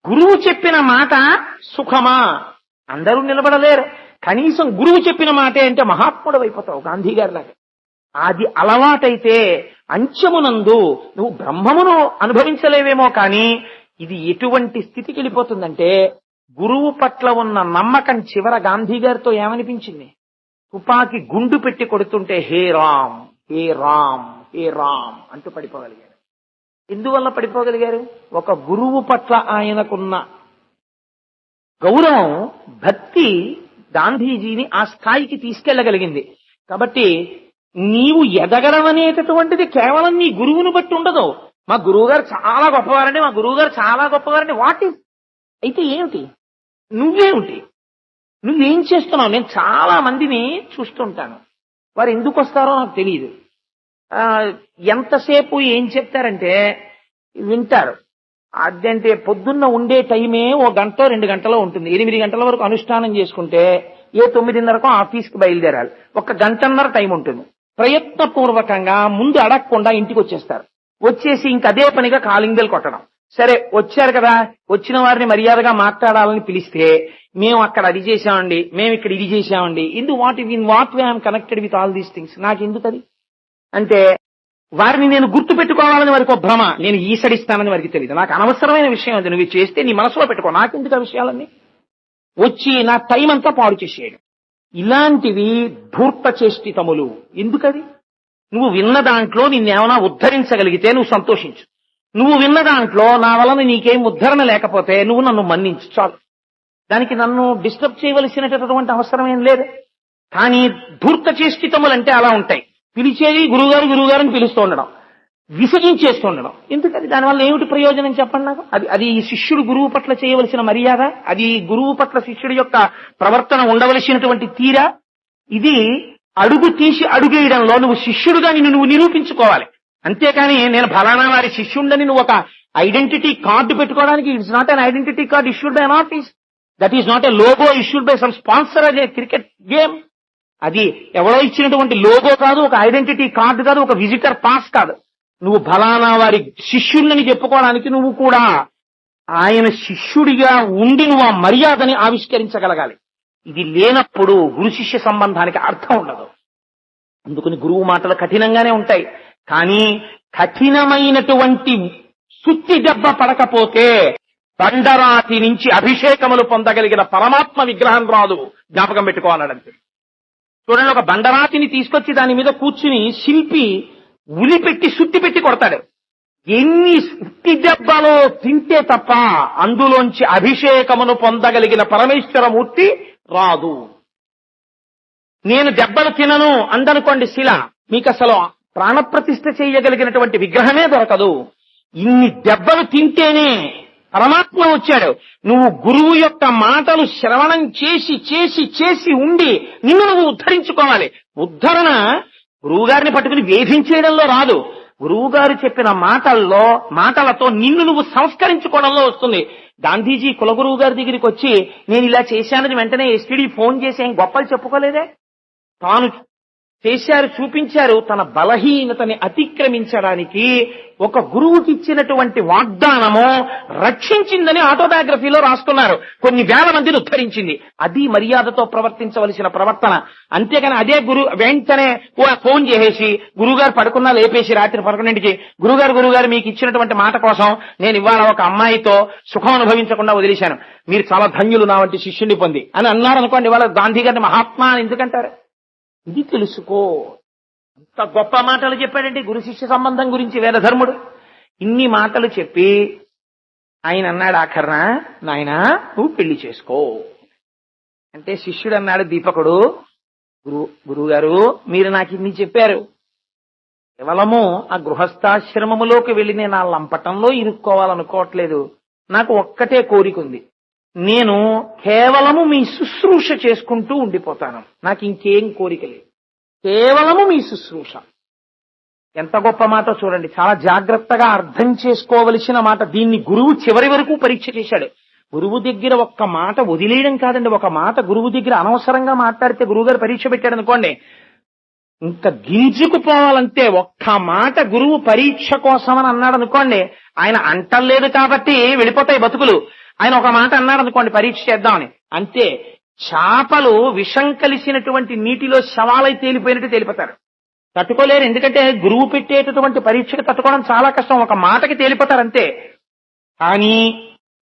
గురువు చెప్పిన మాట సుఖమా? అందరూ నిలబడలేరు. కనీసం గురువు చెప్పిన మాటే అంటే మహాత్ముడు అయిపోతావు, గాంధీ గారిలాగా. అది అలవాటైతే అంచమునందు నువ్వు బ్రహ్మమును అనుభవించలేవేమో, కానీ ఇది ఎటువంటి స్థితికి వెళ్ళిపోతుందంటే గురువు పట్ల ఉన్న నమ్మకం చివర గాంధీ గారితో ఏమనిపించింది? తుపాకి గుండు పెట్టి కొడుతుంటే హే రామ్ హే రామ్ హే రామ్ అంటూ పడిపోగలిగారు. ఎందువల్ల పడిపోగలిగారు? ఒక గురువు పట్ల ఆయనకున్న గౌరవం, భక్తి గాంధీజీని ఆ స్థాయికి తీసుకెళ్లగలిగింది. కాబట్టి నీవు ఎదగలమనేటటువంటిది కేవలం నీ గురువును బట్టి ఉండదు. మా గురువుగారు చాలా గొప్పవారండి, మా గురువుగారు చాలా గొప్పవారండి. వాట్ ఈస్ అయితే ఏమిటి? నువ్వేమిటి? నువ్వేం చేస్తున్నావు? నేను చాలా మందిని చూస్తుంటాను, వారు ఎందుకు వస్తారో నాకు తెలియదు. ఎంతసేపు ఏం చెప్తారంటే వింటారు. అదంటే పొద్దున్న ఉండే టైమే 1 గంట 2 గంటలో ఉంటుంది. 8 గంటల వరకు అనుష్ఠానం చేసుకుంటే 9:30 ఆఫీస్కి బయలుదేరాలి. 1 గంటన్నర టైం ఉంటుంది. ప్రయత్నపూర్వకంగా ముందు అడగకుండా ఇంటికి వచ్చేస్తారు. వచ్చేసి ఇంకదే పనిగా కాలింగ్ బెల్ కొట్టడం. సరే వచ్చారు కదా, వచ్చిన వారిని మర్యాదగా మాట్లాడాలని పిలిస్తే మేము అక్కడ అది చేశామండి, మేము ఇక్కడ ఇది చేశామండి. What way I'm connected with all these things. నాకు ఎందుకు అది అంటే వారిని నేను గుర్తు పెట్టుకోవాలని వారికి ఒక భ్రమ, నేను ఈసడిస్తానని వారికి తెలియదు. నాకు అనవసరమైన విషయం అది. నువ్వు చేస్తే నీ మనసులో పెట్టుకో, నాకెందుకు ఆ విషయాలన్నీ వచ్చి నా టైం అంతా పాడు చేసేయడం. ఇలాంటివి ధూర్త చేష్టితములు. ఎందుకది? నువ్వు విన్న దాంట్లో నిన్నేమైనా ఉద్ధరించగలిగితే నువ్వు సంతోషించు. నువ్వు విన్న దాంట్లో నా వలన నీకేం ఉద్ధరణ లేకపోతే నువ్వు నన్ను మన్నించు, చాలు. దానికి నన్ను డిస్టర్బ్ చేయవలసినటువంటి అవసరం ఏం లేదు. కానీ ధూర్త చేష్టితములంటే అలా ఉంటాయి. పిలిచేది గురువుగారు గురువుగారిని పిలుస్తూ ఉండడం, విసగించేస్తూ ఉండడం. ఎందుకది? దానివల్ల ఏమిటి ప్రయోజనం చెప్పండి నాకు. అది శిష్యుడు గురువు పట్ల చేయవలసిన మర్యాద? అది గురువు పట్ల శిష్యుడి యొక్క ప్రవర్తన ఉండవలసినటువంటి తీరా? ఇది అడుగు తీసి అడుగేయడంలో నువ్వు శిష్యుడుగా నువ్వు నిరూపించుకోవాలి. అంతేకాని నేను ఫలానా వారి శిష్యుడని నువ్వు ఒక ఐడెంటిటీ కార్డు పెట్టుకోవడానికి, it's not an identity card issued by an office. That is not a logo issued by some sponsor అదే క్రికెట్ గేమ్. అది ఎవరో ఇచ్చినటువంటి లోగో కాదు, ఒక ఐడెంటిటీ కార్డు కాదు, ఒక విజిటర్ పాస్ కాదు. నువ్వు ఫలానా వారి శిష్యుడిని చెప్పుకోవడానికి నువ్వు కూడా ఆయన శిష్యుడిగా ఉండి నువ్వు ఆ మర్యాదని ఆవిష్కరించగలగాలి. ఇది లేనప్పుడు గురు శిష్య సంబంధానికి అర్థం ఉండదు. అందుకని గురువు మాటలు కఠినంగానే ఉంటాయి. కానీ కఠినమైనటువంటి సుత్తి దెబ్బ పడకపోతే బండరాతి నుంచి అభిషేకములు పొందగలిగిన పరమాత్మ విగ్రహం రాదు, జ్ఞాపకం పెట్టుకోవాలంటే. చూడండి, ఒక బండరాతిని తీసుకొచ్చి దాని మీద కూర్చుని శిల్పి ఉలిపెట్టి సుత్తి పెట్టి కొడతాడు. ఎన్ని సుత్తి దెబ్బలో తింటే తప్ప అందులోంచి అభిషేకమును పొందగలిగిన పరమేశ్వరమూర్తి రాదు. నేను దెబ్బలు తినను అందనుకోండి శిల, మీకు అసలు ప్రాణప్రతిష్ఠ చేయగలిగినటువంటి విగ్రహమే దొరకదు. ఇన్ని దెబ్బలు తింటేనే పరమాత్మ వచ్చాడు. నువ్వు గురువు యొక్క మాటలు శ్రవణం చేసి చేసి చేసి ఉండి నిన్ను నువ్వు ఉద్ధరించుకోవాలి. ఉద్ధరణ గురువుగారిని పట్టుకుని వేధించేయడంలో రాదు. గురువుగారు చెప్పిన మాటలతో నిన్ను నువ్వు సంస్కరించుకోవడంలో వస్తుంది. గాంధీజీ కులగురువు గారి దగ్గరికి వచ్చి నేను ఇలా చేశానని వెంటనే ఎస్టీడీ ఫోన్ చేసి ఏం గొప్పలు చెప్పుకోలేదే. తాను చేశారు, చూపించారు. తన బలహీనతని అతిక్రమించడానికి ఒక గురువుకి ఇచ్చినటువంటి వాగ్దానము రక్షించిందని ఆటోబయోగ్రఫీలో రాస్తున్నారు. కొన్ని వేల మందిని ఉద్ధరించింది. అది మర్యాదతో ప్రవర్తించవలసిన ప్రవర్తన. అంతేగాని అదే వెంటనే ఫోన్ చేసేసి గురువుగారు పడుకున్నా లేపేసి రాత్రి 11ంటికి గురువుగారు మీకు ఇచ్చినటువంటి మాట కోసం నేను ఇవాళ ఒక అమ్మాయితో సుఖం అనుభవించకుండా వదిలేశాను, మీరు చాలా ధన్యులు నా వంటి శిష్యుని పొంది అని అన్నారనుకోండి, ఇవాళ గాంధీ గారిని మహాత్మా అని ఎందుకంటారు? ఇది తెలుసుకో. అంత గొప్ప మాటలు చెప్పాడండి గురు శిష్య సంబంధం గురించి వేదధర్ముడు. ఇన్ని మాటలు చెప్పి ఆయన అన్నాడు ఆఖరణ, నాయనా నువ్వు పెళ్లి చేసుకో అంటే శిష్యుడు అన్నాడు, దీపకుడు, గురువుగారు మీరు నాకు ఇన్ని చెప్పారు, కేవలము ఆ గృహస్థాశ్రమములోకి వెళ్ళి నేను ఆ లంపటంలో ఇరుక్కోవాలనుకోవట్లేదు. నాకు ఒక్కటే కోరిక ఉంది, నేను కేవలము మీ శుశ్రూష చేసుకుంటూ ఉండిపోతాను, నాకు ఇంకేం కోరిక లేదు, కేవలము మీ శుశ్రూష. ఎంత గొప్ప మాట చూడండి, చాలా జాగ్రత్తగా అర్థం చేసుకోవలసిన మాట. దీన్ని గురువు చివరి వరకు పరీక్ష చేశాడు. గురువు దగ్గర ఒక్క మాట వదిలేయడం కాదండి, ఒక మాట గురువు దగ్గర అనవసరంగా మాట్లాడితే గురువుగారు పరీక్ష పెట్టాడు అనుకోండి, ఇంకా గింజుకుపోవాలంటే. ఒక్క మాట గురువు పరీక్ష కోసమని అన్నాడు అనుకోండి, ఆయన అంటలేదు కాబట్టి వెళ్ళిపోతాయి బతుకులు. ఆయన ఒక మాట అన్నాడు అనుకోండి పరీక్ష చేద్దామని, అంతే చేపలు విషం కలిసినటువంటి నీటిలో శవాలై తేలిపోయినట్టు తేలిపోతారు. తట్టుకోలేరు. ఎందుకంటే గురువు పెట్టేటటువంటి పరీక్షకు తట్టుకోవడం చాలా కష్టం. ఒక మాటకి తేలిపోతారు అంతే. కానీ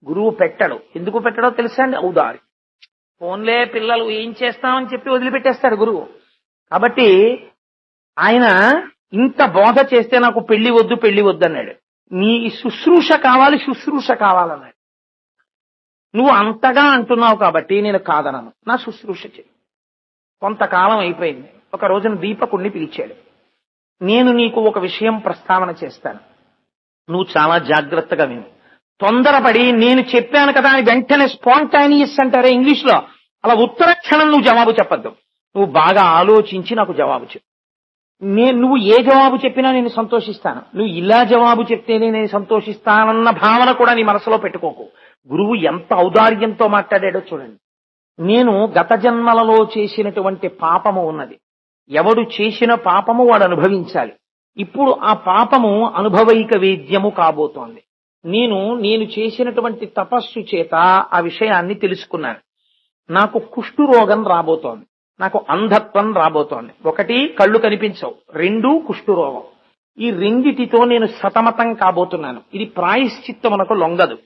గురువు పెట్టడు. ఎందుకు పెట్టడో తెలుసా అండి? ఔదారి. ఫోన్లే పిల్లలు ఏం చేస్తామని చెప్పి వదిలిపెట్టేస్తాడు గురువు. కాబట్టి ఆయన ఇంత బోధ చేస్తే నాకు పెళ్లి వద్దు అన్నాడు. నీ శుశ్రూష కావాలన్నాడు. నువ్వు అంతగా అంటున్నావు కాబట్టి నేను కాదనను, నా శుశ్రూష చెయ్యి. కొంతకాలం అయిపోయింది. ఒక రోజున దీపకుణ్ణి పిలిచాడు. నేను నీకు ఒక విషయం ప్రస్తావన చేస్తాను, నువ్వు చాలా జాగ్రత్తగా విను. తొందరపడి నేను చెప్పాను కదా అని వెంటనే స్పాంటానియస్ అంటారే ఇంగ్లీష్ లో, అలా ఉత్తర క్షణం నువ్వు జవాబు చెప్పద్దు. నువ్వు బాగా ఆలోచించి నాకు జవాబు చెప్పు. నువ్వు ఏ జవాబు చెప్పినా నేను సంతోషిస్తాను. నువ్వు ఇలా జవాబు చెప్తేనే నేను సంతోషిస్తానన్న భావన కూడా నీ మనసులో పెట్టుకోకు. గురువు ఎంత ఔదార్యంతో మాట్లాడాడో చూడండి. నేను గత జన్మలలో చేసినటువంటి పాపము ఉన్నది. ఎవడు చేసిన పాపము వాడు అనుభవించాలి. ఇప్పుడు ఆ పాపము అనుభవైక వేద్యము కాబోతోంది. నేను చేసినటువంటి తపస్సు చేత ఆ విషయాన్ని తెలుసుకున్నాను. నాకు కుష్ఠురోగం రాబోతోంది, నాకు అంధత్వం రాబోతోంది. ఒకటి, కళ్ళు కనిపించవు. రెండు, కుష్ఠురోగం. ఈ రెండిటితో నేను సతమతం కాబోతున్నాను. ఇది ప్రాయశ్చిత్తమునకు లొంగదు.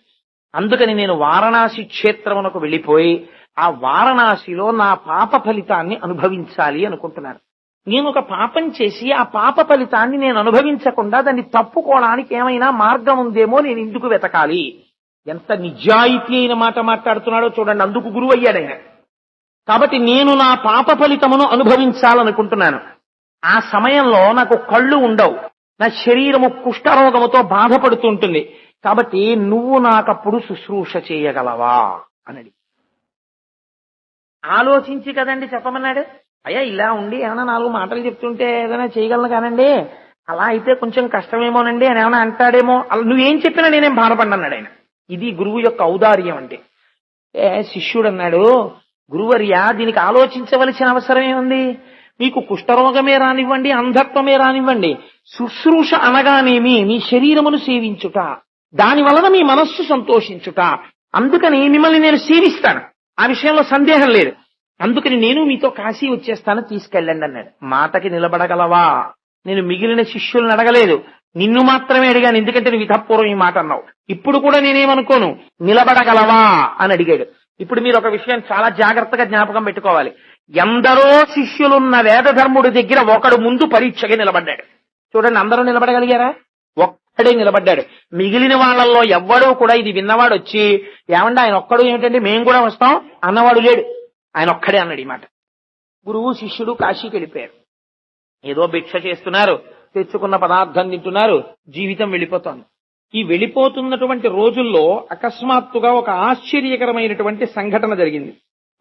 అందుకని నేను వారణాసి క్షేత్రమునకు వెళ్ళిపోయి ఆ వారణాసిలో నా పాప ఫలితాన్ని అనుభవించాలి అనుకుంటున్నాను. నేను ఒక పాపం చేసి ఆ పాప ఫలితాన్ని నేను అనుభవించకుండా దాన్ని తప్పుకోవడానికి ఏమైనా మార్గం ఉందేమో నేను ఎందుకు వెతకాలి. ఎంత నిజాయితీ అయిన మాట మాట్లాడుతున్నాడో చూడండి. అందుకు గురువు అయ్యాడు ఆయన. కాబట్టి నేను నా పాప ఫలితమును అనుభవించాలనుకుంటున్నాను. ఆ సమయంలో నాకు కళ్ళు ఉండవు, నా శరీరము కుష్ఠరోగముతో బాధపడుతుంటుంది. కాబట్టి నువ్వు నాకప్పుడు శుశ్రూష చేయగలవా అని ఆలోచించి కదండి చెప్పమన్నాడు. అయ్యా ఇలా ఉండి ఏమైనా 4 మాటలు చెప్తుంటే ఏదైనా చేయగలను కానండి, అలా అయితే కొంచెం కష్టమేమోనండి అని ఏమైనా అంటాడేమో, అలా నువ్వేం చెప్పినా నేనేం బాధపడ్డాడు ఆయన. ఇది గురువు యొక్క ఔదార్యం అంటే. శిష్యుడు అన్నాడు, గురువర్యా దీనికి ఆలోచించవలసిన అవసరం ఏముంది? మీకు కుష్ఠరోగమే రానివ్వండి, అంధత్వమే రానివ్వండి, శుశ్రూష అనగానేమి మీ శరీరమును సేవించుట, దాని వలన మీ మనస్సు సంతోషించుట. అందుకని మిమ్మల్ని నేను సేవిస్తాను, ఆ విషయంలో సందేహం లేదు. అందుకని నేను మీతో కాశీ వచ్చేస్తాను, తీసుకెళ్ళండి అన్నాడు. మాటకి నిలబడగలవా? నేను మిగిలిన శిష్యులను అడగలేదు, నిన్ను మాత్రమే అడిగాను. ఎందుకంటే నువ్వు ఇతపూర్వం ఈ మాట అన్నావు. ఇప్పుడు కూడా నేనేమనుకోను, నిలబడగలవా అని అడిగాడు. ఇప్పుడు మీరు ఒక విషయం చాలా జాగ్రత్తగా జ్ఞాపకం పెట్టుకోవాలి. ఎందరో శిష్యులున్న వేదధర్ముడి దగ్గర ఒకడు ముందు పరీక్షగా నిలబడ్డాడు. చూడండి, అందరూ నిలబడగలిగారా? ఒక్కడే నిలబడ్డాడు. మిగిలిన వాళ్ళల్లో ఎవ్వడూ కూడా ఇది విన్నవాడు వచ్చి ఏమంటే ఆయన ఒక్కడు ఏమిటంటే మేము కూడా వస్తాం అన్నవాడు లేడు. ఆయన ఒక్కడే అన్నాడు ఈ మాట. గురువు శిష్యుడు కాశీకి వెళ్ళిపోయారు. ఏదో భిక్ష చేస్తున్నారు, తెచ్చుకున్న పదార్థం తింటున్నారు, జీవితం వెళ్ళిపోతోంది. ఈ వెళ్ళిపోతున్నటువంటి రోజుల్లో అకస్మాత్తుగా ఒక ఆశ్చర్యకరమైనటువంటి సంఘటన జరిగింది.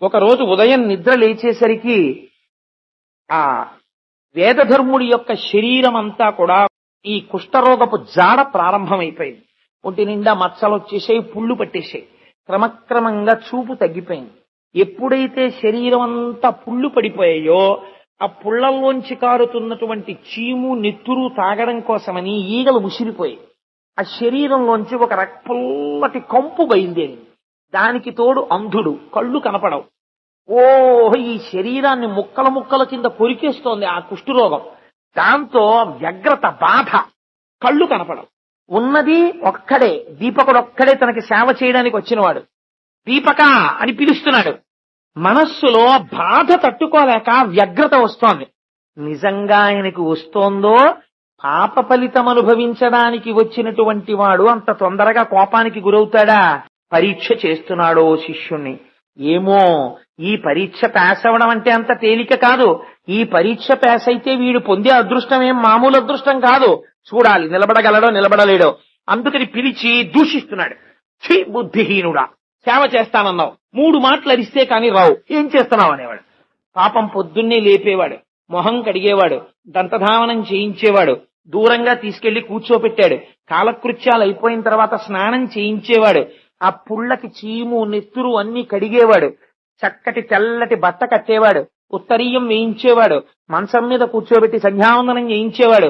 ఒక రోజు ఉదయం నిద్ర లేచేసరికి ఆ వేదధర్ముడి యొక్క శరీరం అంతా కూడా ఈ కుష్ఠరోగపు జాడ ప్రారంభమైపోయింది. ఒంటి నిండా మచ్చలు వచ్చేసాయి, పుళ్ళు పట్టేసాయి. క్రమక్రమంగా చూపు తగ్గిపోయింది. ఎప్పుడైతే శరీరం అంతా పుళ్ళు పడిపోయాయో ఆ పుళ్లల్లోంచి కారుతున్నటువంటి చీము నెత్తురు తాగడం కోసమని ఈగలు ముసిరిపోయాయి. ఆ శరీరంలోంచి ఒక పుల్లటి కంపు బయలుదేరింది. దానికి తోడు అంధుడు, కళ్ళు కనపడవు. ఈ శరీరాన్ని ముక్కల ముక్కల కింద కొరికేస్తోంది ఆ కుష్ఠరోగం. దాంతో వ్యగ్రత, బాధ, కళ్ళు కనపడవు. ఉన్నది ఒక్కడే, దీపకుడు ఒక్కడే తనకి సేవ చేయడానికి వచ్చినవాడు. దీపక అని పిలుస్తున్నాడు. మనస్సులో బాధ తట్టుకోలేక వ్యగ్రత వస్తోంది. నిజంగా ఆయనకు వస్తోందో పాప ఫలితం అనుభవించడానికి వచ్చినటువంటి వాడు అంత తొందరగా కోపానికి గురవుతాడా? పరీక్ష చేస్తున్నాడో శిష్యుణ్ణి. ఏమో, ఈ పరీక్ష పాస్ అవ్వడం అంటే అంత తేలిక కాదు. ఈ పరీక్ష పాస్ అయితే వీడు పొందే అదృష్టం ఏం మామూలు అదృష్టం కాదు. చూడాలి నిలబడగలడో నిలబడలేడో. అందుకని పిలిచి దూషిస్తున్నాడు. ఛీ బుద్ధిహీనుడా, సేవ చేస్తానన్నావు, 3 మాటలు అరిస్తే కాని రావు, ఏం చేస్తున్నావు అనేవాడు. పాపం పొద్దున్నే లేపేవాడు, మొహం కడిగేవాడు, దంతధావనం చేయించేవాడు, దూరంగా తీసుకెళ్లి కూర్చోపెట్టాడు. కాలకృత్యాలు అయిపోయిన తర్వాత స్నానం చేయించేవాడు. ఆ పుళ్ళకి చీము నెత్తురు అన్ని కడిగేవాడు. చక్కటి తెల్లటి బట్ట కట్టేవాడు, ఉత్తరీయం వేయించేవాడు, మంచం మీద కూర్చోబెట్టి సంధ్యావందనం చేయించేవాడు,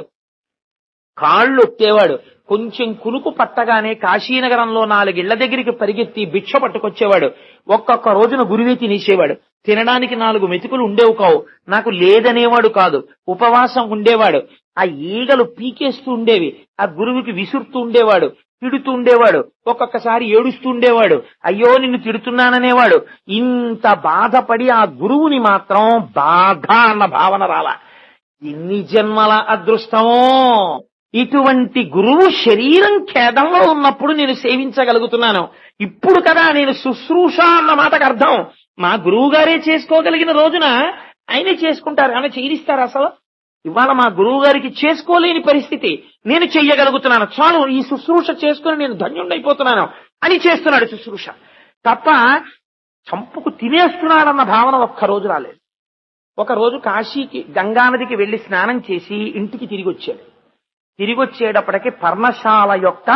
కాళ్ళు ఒత్తేవాడు. కొంచెం కునుకు పట్టగానే కాశీనగరంలో 4 ఇళ్ల దగ్గరికి పరిగెత్తి భిక్ష పట్టుకొచ్చేవాడు. ఒక్కొక్క రోజున గురువే తినేసేవాడు. తినడానికి 4 మెతుకులు ఉండేవి కావు. నాకు లేదనేవాడు కాదు, ఉపవాసం ఉండేవాడు. ఆ ఈగలు పీకేస్తూ ఉండేవి, ఆ గురువుకి విసురుతూ ఉండేవాడు, తిడుతూ ఉండేవాడు, ఒక్కొక్కసారి ఏడుస్తూ ఉండేవాడు, అయ్యో నిన్ను తిడుతున్నాననేవాడు. ఇంత బాధపడి ఆ గురువుని మాత్రం బాధ అన్న భావన రాలా. ఎన్ని జన్మల అదృష్టమో! ఇటువంటి గురువు శరీరం ఖేదంలో ఉన్నప్పుడు నేను సేవించగలుగుతున్నాను. ఇప్పుడు కదా నేను శుశ్రూష అన్న మాటకు అర్థం. మా గురువు గారే చేసుకోగలిగిన రోజున ఆయనే చేసుకుంటారు, ఆయన చేయనిస్తారు. అసలు ఇవాళ మా గురువు గారికి చేసుకోలేని పరిస్థితి, నేను చెయ్యగలుగుతున్నాను, చాలు ఈ శుశ్రూష చేసుకుని నేను ధన్యుడైపోతున్నాను అని చేస్తున్నాడు శుశ్రూష. తప్ప చంపుకు తినేస్తున్నాడన్న భావన ఒక్కరోజు రాలేదు. ఒకరోజు కాశీకి గంగానదికి వెళ్లి స్నానం చేసి ఇంటికి తిరిగి వచ్చాడు. తిరిగి వచ్చేటప్పటికి పర్ణశాల యొక్క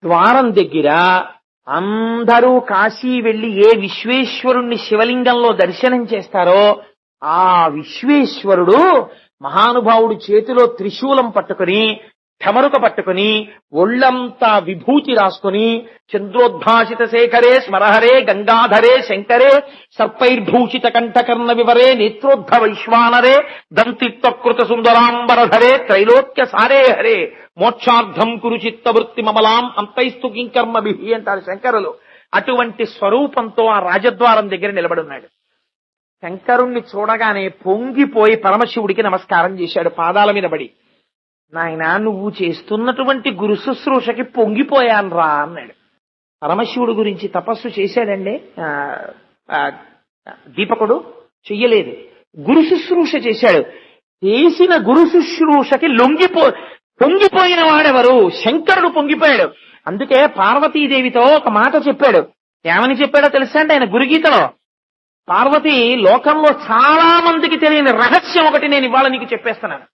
ద్వారం దగ్గర అందరూ కాశీ వెళ్లి ఏ విశ్వేశ్వరుణ్ణి శివలింగంలో దర్శనం చేస్తారో ఆ విశ్వేశ్వరుడు మహానుభావుడు చేతిలో త్రిశూలం పట్టుకుని, ఠమరుక పట్టుకుని, ఒళ్లంతా విభూతి రాసుకుని, చంద్రోద్భాసిత శేఖరే స్మరహరే గంగాధరే శంకరే సర్పైర్భూషిత కంఠకర్ణ వివరే నేత్రోద్ధ వైశ్వానరే దంతిత్వకృత సుందరాంబరధరే త్రైలోక్య సారే హరే మోక్షార్థం కురు చిత్తవృత్తి మమలాం అంతైస్తు కింకర్మ బిహి అంటారు శంకరులు. అటువంటి స్వరూపంతో ఆ రాజద్వారం దగ్గర నిలబడున్నాడు. శంకరుణ్ణి చూడగానే పొంగిపోయి పరమశివుడికి నమస్కారం చేశాడు, పాదాల మీద పడి. నాయన, నువ్వు చేస్తున్నటువంటి గురు శుశ్రూషకి పొంగిపోయాన్రా అన్నాడు. పరమశివుడు గురించి తపస్సు చేశాడండి దీపకుడు? చెయ్యలేదు. గురు శుశ్రూష చేశాడు. చేసిన గురు శుశ్రూషకి పొంగిపోయిన వాడెవరు? శంకరుడు పొంగిపోయాడు. అందుకే పార్వతీదేవితో ఒక మాట చెప్పాడు. ఏమని చెప్పాడో తెలుసా అంటే ఆయన గురుగీతలో, పార్వతి, లోకంలో చాలా మందికి తెలియని రహస్యం ఒకటి నేను ఇవాళ నీకు చెప్పేస్తున్నాను.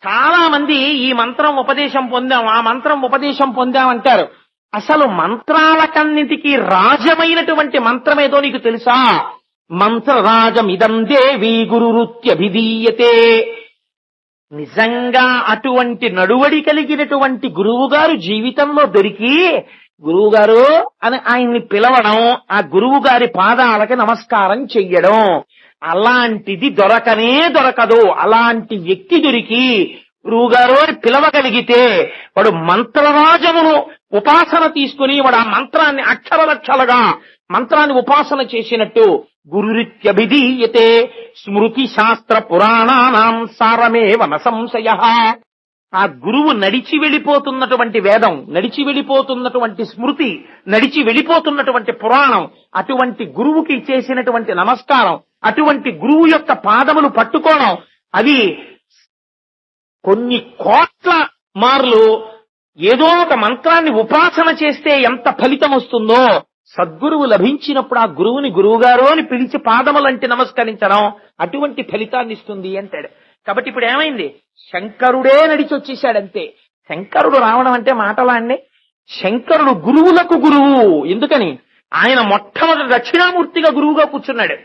చాలా మంది ఈ మంత్రం ఉపదేశం పొందాం, ఆ మంత్రం ఉపదేశం పొందామంటారు. అసలు మంత్రాలకన్నిటికీ రాజమైనటువంటి మంత్రమేదో నీకు తెలుసా? మంత్రరాజమిదం దేవి గురురుత్యభిధీయతే. నిజంగా అటువంటి నడువడి కలిగినటువంటి గురువుగారు జీవితంలో దొరికి, గురువుగారు అని ఆయన్ని పిలవడం, ఆ గురువు గారి పాదాలకి నమస్కారం చెయ్యడం, అలాంటిది దొరకనే దొరకదు. అలాంటి వ్యక్తి దొరికి గురువుగారు అని పిలవగలిగితే వాడు మంత్రరాజమును ఉపాసన తీసుకుని వాడు ఆ మంత్రాన్ని అక్షరలక్షలుగా మంత్రాన్ని ఉపాసన చేసినట్టు. గురురిత్యభిధీయతే స్మృతి శాస్త్ర పురాణానాం సారమేవ న సంశయః. ఆ గురువు నడిచి వెళ్ళిపోతున్నటువంటి వేదం, నడిచి వెళ్ళిపోతున్నటువంటి స్మృతి, నడిచి వెళ్ళిపోతున్నటువంటి పురాణం, అటువంటి గురువుకి చేసినటువంటి నమస్కారం, అటువంటి గురువు యొక్క పాదములు పట్టుకోవడం, అవి కొన్ని కోట్ల మార్లు ఏదో ఒక మంత్రాన్ని ఉపాసన చేస్తే ఎంత ఫలితం వస్తుందో, సద్గురువు లభించినప్పుడు ఆ గురువుని గురువుగారు అని పిలిచి పాదములంటి నమస్కరించడం అటువంటి ఫలితాన్ని ఇస్తుంది అంటాడు. కాబట్టి ఇప్పుడు ఏమైంది? శంకరుడే నడిచి వచ్చేసాడంతే. శంకరుడు రావడం అంటే మాటలా అండి? శంకరుడు గురువులకు గురువు. ఎందుకని? ఆయన మొట్టమొదటి దక్షిణామూర్తిగా గురువుగా కూర్చున్నాడు.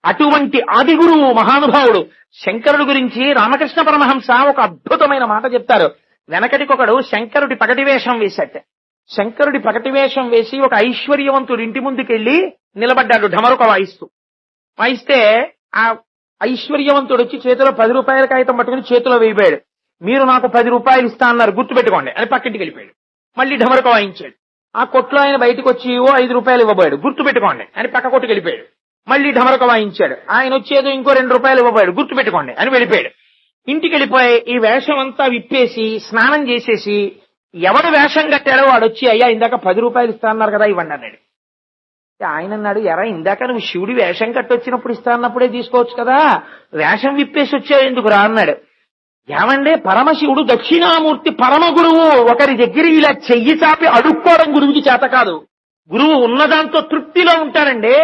అటువంటి ఆది గురువు మహానుభావుడు. శంకరుడు గురించి రామకృష్ణ పరమహంస ఒక అద్భుతమైన మాట చెప్తారు. వెనకటికొకడు శంకరుడి పగటి వేషం వేశాట. శంకరుడి పగటి వేషం వేసి ఒక ఐశ్వర్యవంతుడు ఇంటి ముందుకెళ్లి నిలబడ్డాడు ఢమరుక వాయిస్తే ఆ ఐశ్వర్యవంతుడు వచ్చి చేతిలో 10 రూపాయల కాగితం పట్టుకుని చేతిలో వేయిపోయాడు. మీరు నాకు 10 రూపాయలు ఇస్తా అన్నారు, గుర్తుపెట్టుకోండి అని పక్కింటికి వెళ్ళిపోయాడు. మళ్ళీ ఢమరుక వాయించాడు. ఆ కొట్లో ఆయన బయటకు వచ్చి 5 రూపాయలు ఇవ్వబోయాడు, గుర్తుపెట్టుకోండి అని పక్క కొట్టుకు వెళ్ళిపోయాడు. మళ్ళీ ఢమరుక వాయించాడు. ఆయన వచ్చేదో ఇంకో 2 రూపాయలు ఇవ్వబోయాడు, గుర్తుపెట్టుకోండి అని వెళ్ళిపోయాడు. ఇంటికి వెళ్ళిపోయి ఈ వేషం అంతా విప్పేసి స్నానం చేసేసి ఎవడు వేషం కట్టాడో వాడు వచ్చి, అయ్యా ఇందాక 10 రూపాయలు ఇస్తా అన్నారు కదా, ఇవ్వండి అన్నాడు. ఆయన అన్నాడు, ఎరా ఇందాక నువ్వు శివుడి వేషం కట్టొచ్చినప్పుడు ఇస్తా అన్నప్పుడే తీసుకోవచ్చు కదా, వేషం విప్పేసి వచ్చావు ఎందుకు రా అన్నాడు. ఏమండే, పరమశివుడు దక్షిణామూర్తి పరమ గురువు. ఒకరి దగ్గర ఇలా చెయ్యి చాపి అడుక్కోవడం గురువుకి చేత కాదు. గురువు ఉన్నదాంతో తృప్తిలో ఉంటాడండి.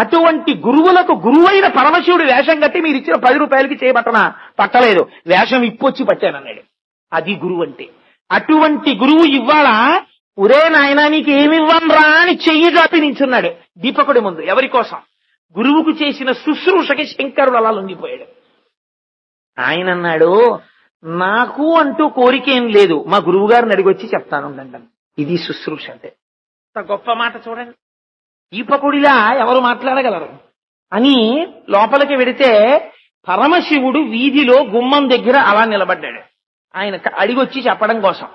అటువంటి గురువులకు గురువైన పరమశివుడు వేషం కట్టి మీరు ఇచ్చిన 10 రూపాయలకి చేయబట్టనా? పట్టలేదు, వేషం ఇప్పొచ్చి పట్టానన్నాడు. అది గురువు అంటే. అటువంటి గురువు ఇవాళ ఒరే నాయనా నీకు ఏమివ్వనరా అని చెయ్యి చాపి నించున్నాడు దీపకుడి ముందు. ఎవరి కోసం? గురువుకు చేసిన శుశ్రూషకి శంకరుడు అలా లొంగిపోయాడు. ఆయన అన్నాడు, నాకు అంటూ కోరికేం లేదు, మా గురువు గారిని అడిగొచ్చి చెప్తాను ఉండండి. ఇది శుశ్రూష అంటే. గొప్ప మాట చూడండి. దీపకుడిలా ఎవరు మాట్లాడగలరు? అని లోపలికి వెడితే పరమశివుడు వీధిలో గుమ్మం దగ్గర అలా నిలబడ్డాడు. ఆయన అడిగొచ్చి చెప్పడం కోసం.